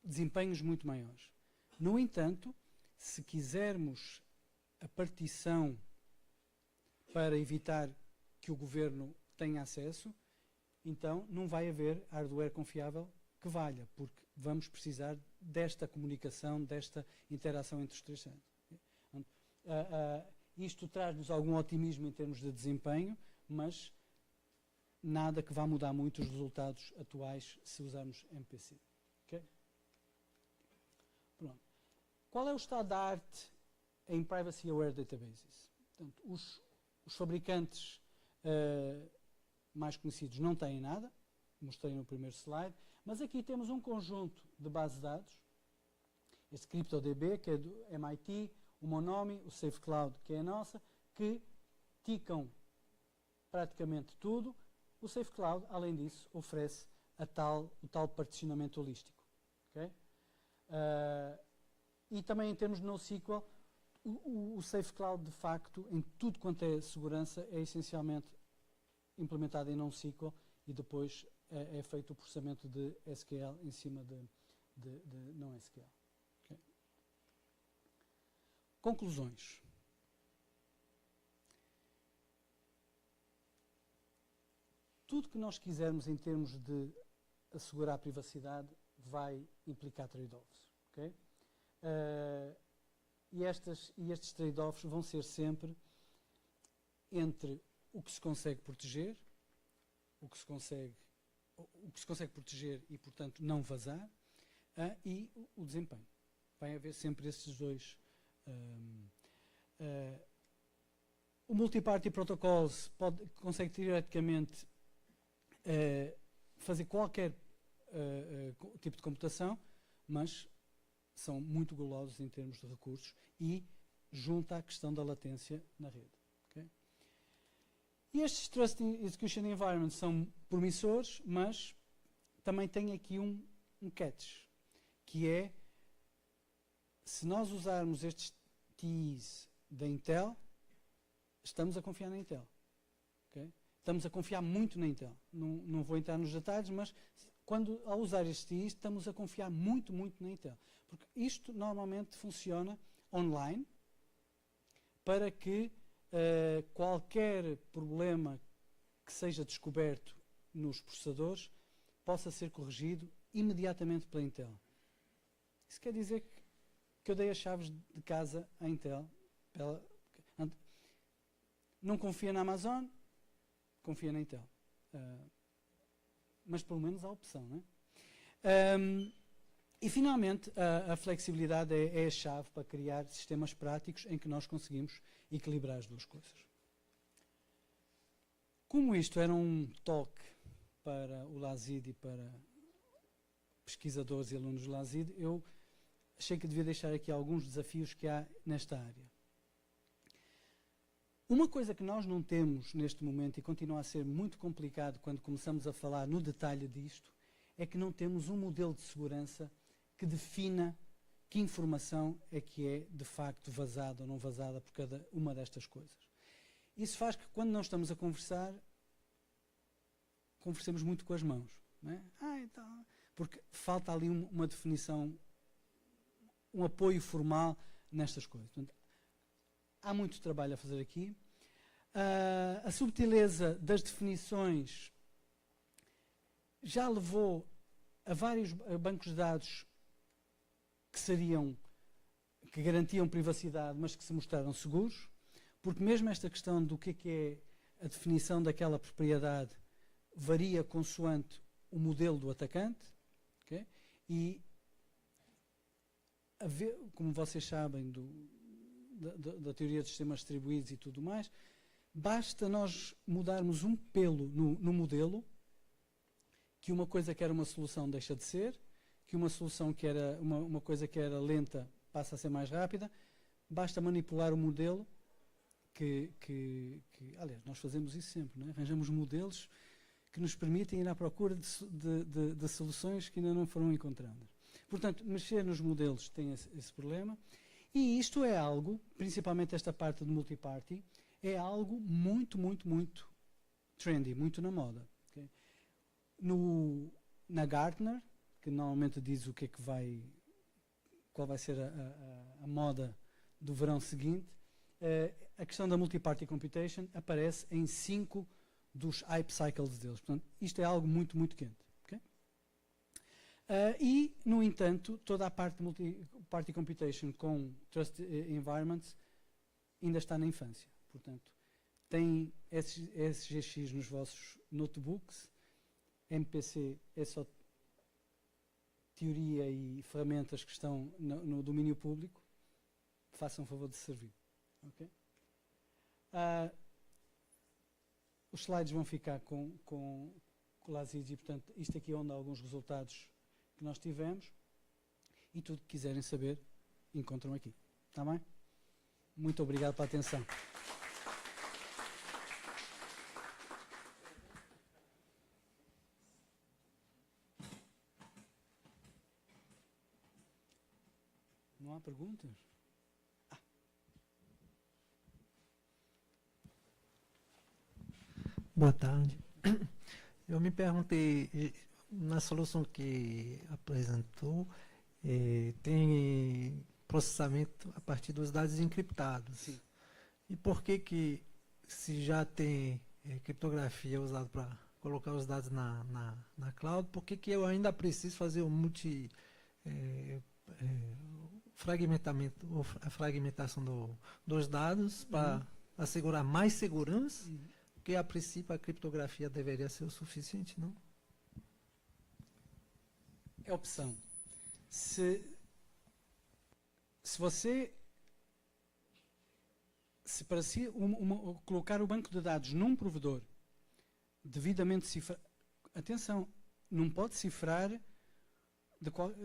Speaker 2: desempenhos muito maiores. No entanto, se quisermos a partição para evitar que o governo tenha acesso, então não vai haver hardware confiável que valha, porque vamos precisar desta comunicação, desta interação entre os 3 centros. Isto traz-nos algum otimismo em termos de desempenho, mas nada que vá mudar muito os resultados atuais se usarmos MPC. Okay? Pronto. Qual é o estado da arte em Privacy Aware Databases? Portanto, os fabricantes mais conhecidos não têm nada, mostrei no primeiro slide, mas aqui temos um conjunto de bases de dados, este CryptoDB, que é do MIT, o Monomi, o SafeCloud, que é a nossa, que ticam praticamente tudo. O SafeCloud, além disso, oferece o tal particionamento holístico. Okay? E também em termos de NoSQL, o SafeCloud, de facto, em tudo quanto é segurança, é essencialmente implementado em NoSQL e depois é feito o processamento de SQL em cima de NoSQL. Okay? Conclusões. Tudo que nós quisermos em termos de assegurar a privacidade vai implicar trade-offs. Okay? E estes trade-offs vão ser sempre entre o que se consegue proteger, o que se consegue proteger e, portanto, não vazar, e o desempenho. Vai haver sempre esses dois. O Multi-Party Protocols consegue teoreticamente fazer qualquer tipo de computação, mas são muito golosos em termos de recursos e junta a questão da latência na rede. Okay? E estes Trust Execution Environments são promissores, mas também tem aqui um catch, que é, se nós usarmos estes TIs da Intel, estamos a confiar na Intel. Okay? Estamos a confiar muito na Intel. Não vou entrar nos detalhes, mas ao usar estes TIs, estamos a confiar muito, muito na Intel. Porque isto normalmente funciona online para que qualquer problema que seja descoberto nos processadores possa ser corrigido imediatamente pela Intel. Isso quer dizer que que eu dei as chaves de casa à Intel. Não confia na Amazon, confia na Intel. Mas pelo menos há opção, não é? E finalmente, a flexibilidade é a chave para criar sistemas práticos em que nós conseguimos equilibrar as duas coisas. Como isto era um toque para o LASID e para pesquisadores e alunos do LASID, eu achei que devia deixar aqui alguns desafios que há nesta área. Uma coisa que nós não temos neste momento e continua a ser muito complicado quando começamos a falar no detalhe disto, é que não temos um modelo de segurança que defina que informação é que é de facto vazada ou não vazada por cada uma destas coisas. Isso faz que quando nós estamos a conversar, conversemos muito com as mãos. Não é? Então, porque falta ali uma definição, um apoio formal nestas coisas. Portanto, há muito trabalho a fazer aqui. A subtileza das definições já levou a vários bancos de dados que garantiam privacidade, mas que se mostraram seguros, porque mesmo esta questão do que é a definição daquela propriedade varia consoante o modelo do atacante, okay? E como vocês sabem da teoria de sistemas distribuídos e tudo mais, basta nós mudarmos um pelo no modelo, que uma coisa que era uma solução deixa de ser, que uma solução que era uma coisa que era lenta passa a ser mais rápida, basta manipular o modelo, aliás, nós fazemos isso sempre, não é? Arranjamos modelos que nos permitem ir à procura de soluções que ainda não foram encontradas. Portanto, mexer nos modelos tem esse problema, e isto é algo, principalmente esta parte de multiparty, é algo muito, muito, muito trendy, muito na moda. Okay? Na Gartner, que normalmente diz o que é que qual vai ser a moda do verão seguinte, a questão da multiparty computation aparece em 5 dos hype cycles deles. Portanto, isto é algo muito, muito quente. Okay? E, no entanto, toda a parte de multi-party computation com trust environments ainda está na infância. Portanto, tem SGX nos vossos notebooks, MPC é só teoria e ferramentas que estão no domínio público. Façam o favor de servir. Okay? Os slides vão ficar com o LASID e, portanto, isto aqui é onde há alguns resultados que nós tivemos, e tudo que quiserem saber encontram aqui. Está bem? Muito obrigado pela atenção. Não há perguntas?
Speaker 3: Boa tarde. Eu me perguntei, na solução que apresentou, tem processamento a partir dos dados encriptados.
Speaker 2: Sim.
Speaker 3: E por que se já tem criptografia usada para colocar os dados na cloud, por que eu ainda preciso fazer o fragmentamento, a fragmentação dos dados para assegurar mais segurança? Porque a princípio a criptografia deveria ser o suficiente, não?
Speaker 2: É opção. Se você, para si, colocar o banco de dados num provedor devidamente cifrado, atenção, não pode cifrar,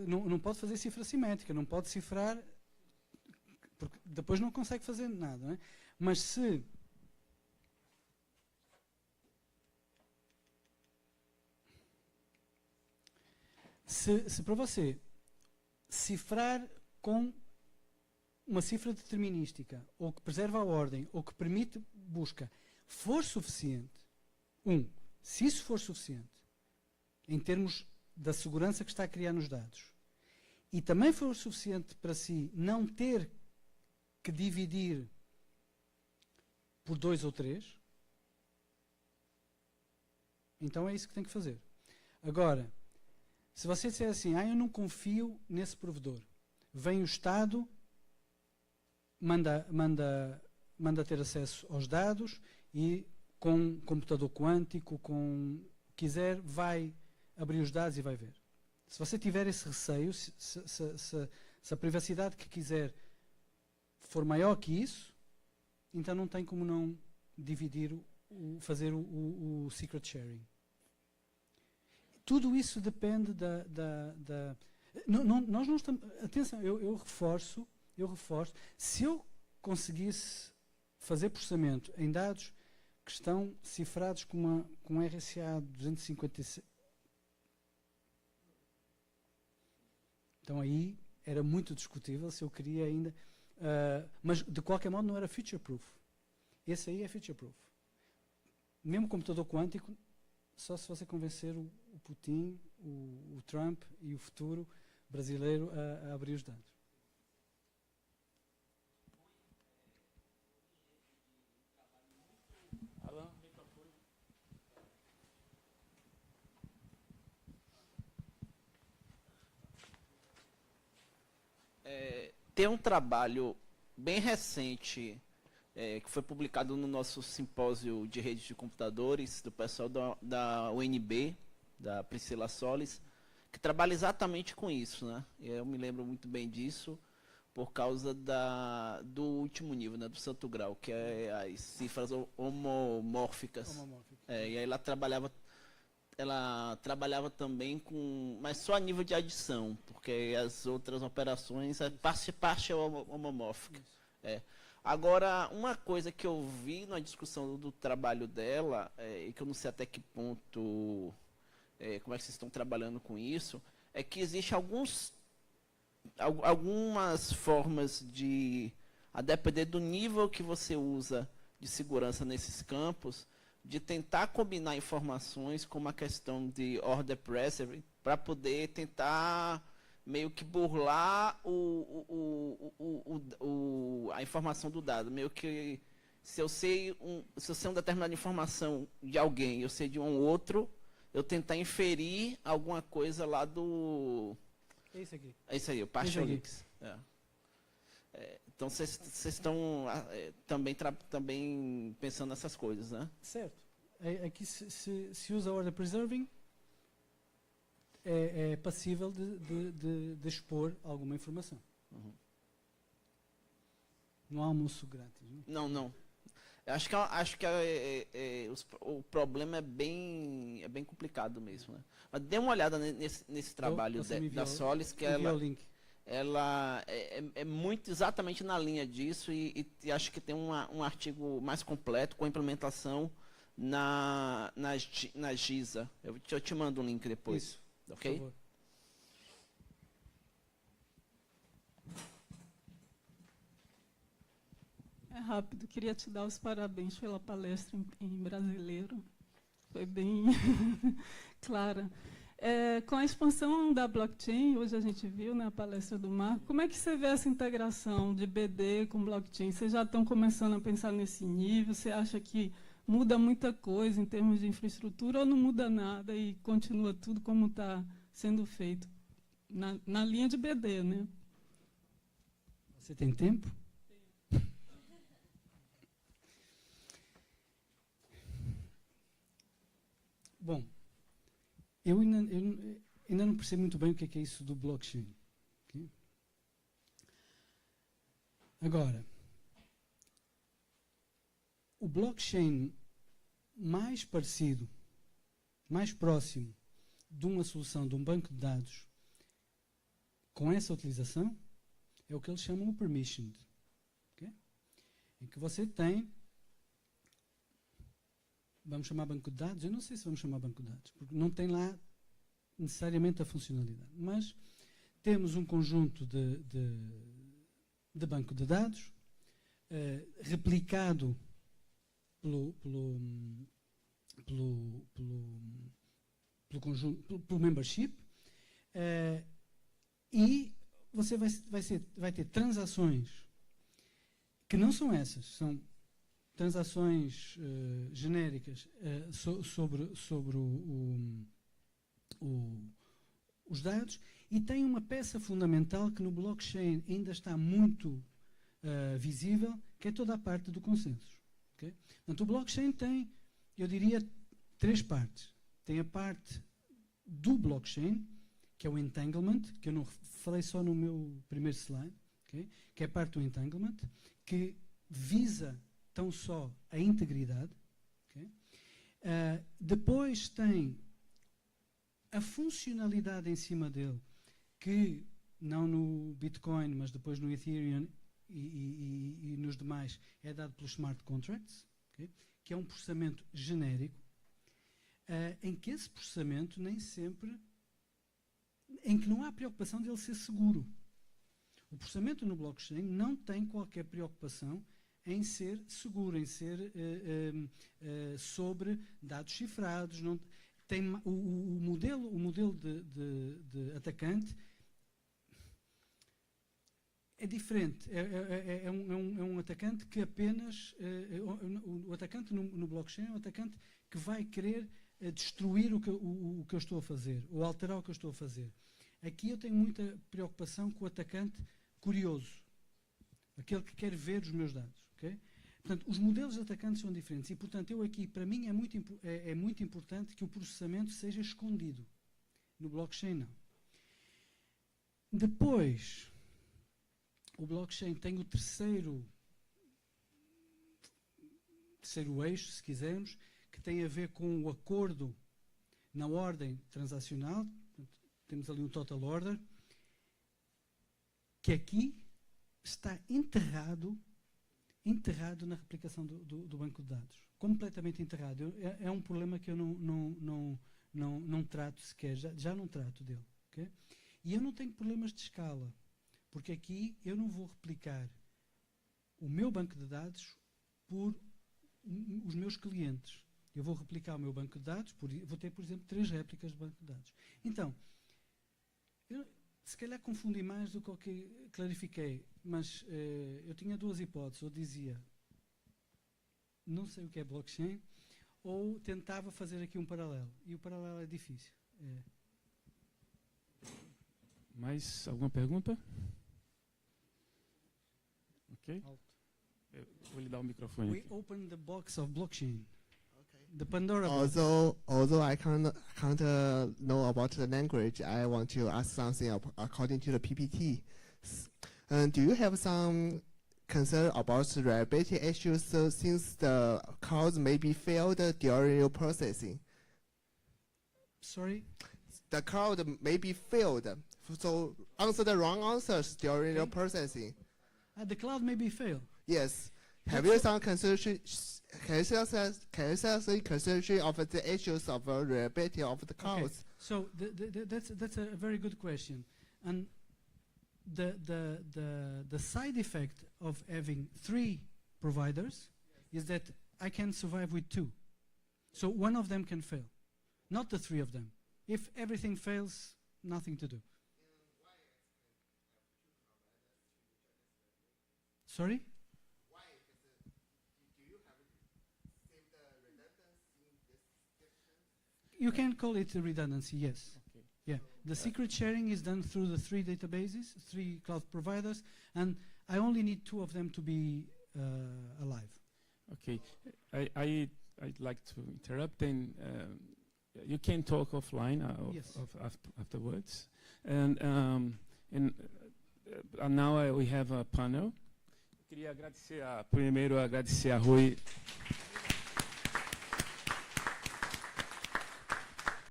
Speaker 2: não pode fazer cifra simétrica, não pode cifrar, porque depois não consegue fazer nada, não é? Mas se para você cifrar com uma cifra determinística, ou que preserva a ordem, ou que permite busca, for suficiente, se isso for suficiente, em termos da segurança que está a criar nos dados, e também for suficiente para si não ter que dividir por 2 ou 3, então é isso que tem que fazer. Agora, se você disser assim, eu não confio nesse provedor, Vem o Estado, manda ter acesso aos dados e com um computador quântico, com o que quiser, vai abrir os dados e vai ver. Se você tiver esse receio, se a privacidade que quiser for maior que isso, então não tem como não dividir, fazer o secret sharing. Tudo isso depende nós não estamos... Atenção, eu reforço, se eu conseguisse fazer processamento em dados que estão cifrados com RSA 256, então aí era muito discutível se eu queria ainda... mas, de qualquer modo, não era future-proof. Esse aí é future-proof. Mesmo computador quântico, só se você convencer o Putin, o Trump e o futuro brasileiro a abrir os dados.
Speaker 4: Tem um trabalho bem recente que foi publicado no nosso simpósio de redes de computadores do pessoal da UNB, da Priscila Solis, que trabalha exatamente com isso, né? Eu me lembro muito bem disso por causa do último nível, né, do Santo Grau, que é as cifras homomórficas. E aí ela trabalhava também com, mas só a nível de adição, porque as outras operações, parte é homomórfica. Agora, uma coisa que eu vi na discussão do trabalho dela, e que eu não sei até que ponto, como é que vocês estão trabalhando com isso, é que existe algumas formas de, a depender do nível que você usa de segurança nesses campos, de tentar combinar informações com uma questão de order processing para poder tentar meio que burlar a informação do dado. Meio que se eu sei uma determinada informação de alguém, eu sei de um outro, eu tentar inferir alguma coisa lá do...
Speaker 2: É isso aqui.
Speaker 4: É isso aí, o partial leaks. Então vocês estão também pensando nessas coisas, né?
Speaker 2: Certo. Aqui se usa order preserving, é passível de expor alguma informação.
Speaker 4: Uhum.
Speaker 2: Não há almoço grátis, não?
Speaker 4: Não. Acho que o problema é bem complicado mesmo, né? Mas dê uma olhada nesse trabalho da Solis, que ela é muito exatamente na linha disso e acho que tem um artigo mais completo com a implementação na GISA. Eu te mando um link depois.
Speaker 2: Isso,
Speaker 4: ok?
Speaker 2: por favor.
Speaker 5: É rápido, queria te dar os parabéns pela palestra em brasileiro. Foi bem clara. Com a expansão da blockchain, hoje a gente viu na palestra do Marco, como é que você vê essa integração de BD com blockchain? Vocês já estão começando a pensar nesse nível? Você acha que muda muita coisa em termos de infraestrutura ou não muda nada e continua tudo como está sendo feito? Na linha de BD, né?
Speaker 2: Você tem tempo? Bom, eu ainda não percebo muito bem o que é isso do blockchain. Okay? Agora, o blockchain mais parecido, mais próximo de uma solução de um banco de dados com essa utilização é o que eles chamam o permissioned. Okay? Em que você tem... Vamos chamar banco de dados? Eu não sei se vamos chamar banco de dados, porque não tem lá necessariamente a funcionalidade. Mas temos um conjunto de banco de dados replicado pelo membership e você vai ter transações que não são essas, são transações genéricas sobre os dados E tem uma peça fundamental que no blockchain ainda está muito visível, que é toda a parte do consenso. Okay? Portanto, o blockchain tem, eu diria, 3 partes. Tem a parte do blockchain, que é o entanglement, que eu não falei só no meu primeiro slide, okay? Que é a parte do entanglement, que visa tão só a integridade. Okay? Depois tem a funcionalidade em cima dele, que não no Bitcoin, mas depois no Ethereum e nos demais, é dado pelos smart contracts, okay? Que é um processamento genérico, em que esse processamento nem sempre, em que não há preocupação de ele ser seguro. O processamento no blockchain não tem qualquer preocupação em ser seguro, em ser sobre dados cifrados. Não, tem, o modelo de atacante é diferente. É um atacante que apenas... o atacante no blockchain é um atacante que vai querer destruir o que eu estou a fazer, ou alterar o que eu estou a fazer. Aqui eu tenho muita preocupação com o atacante curioso, aquele que quer ver os meus dados. Okay? Portanto, os modelos de atacantes são diferentes e, portanto, eu aqui, para mim, é muito importante que o processamento seja escondido. No blockchain, não. Depois, o blockchain tem o terceiro eixo, se quisermos, que tem a ver com o acordo na ordem transacional. Temos ali um total order, que aqui está enterrado na replicação do banco de dados. Completamente enterrado. É um problema que eu não trato sequer, já não trato dele. Okay? E eu não tenho problemas de escala, porque aqui eu não vou replicar o meu banco de dados por os meus clientes. Eu vou replicar o meu banco de dados, vou ter, por exemplo, 3 réplicas de banco de dados. Então, eu se calhar confundi mais do que o que clarifiquei, mas eu tinha 2 hipóteses. Eu dizia, não sei o que é blockchain, ou tentava fazer aqui um paralelo. E o paralelo é difícil.
Speaker 1: Mais alguma pergunta? Ok. Eu vou lhe dar o microfone
Speaker 2: We
Speaker 1: aqui.
Speaker 2: open the box of blockchain. The Pandora box.
Speaker 6: Although I can't know about the language, I want to ask something according to the PPT. Do you have some concern about the reliability issues since the calls may be failed during your processing?
Speaker 2: Sorry?
Speaker 6: The cloud may be failed, so answer the wrong answers during your
Speaker 2: Okay.
Speaker 6: processing.
Speaker 2: The cloud may be failed.
Speaker 6: Yes. Have
Speaker 2: That's
Speaker 6: you some consideration of the issues of reliability of the
Speaker 2: Okay.
Speaker 6: clouds?
Speaker 2: So that's a very good question. And the side effect of having 3 providers is that I can survive with 2. So one of them can fail, not the 3 of them. If everything fails, nothing to do. Sorry? You can call it a redundancy, yes.
Speaker 1: Okay.
Speaker 2: Yeah. The secret sharing is done through the 3 databases, 3 cloud providers, and I only need 2 of them to be alive.
Speaker 1: Okay. I'd like to interrupt and you can talk offline
Speaker 2: Yes.
Speaker 1: afterwards. And now we have a panel. Queria primeiro agradecer a Rui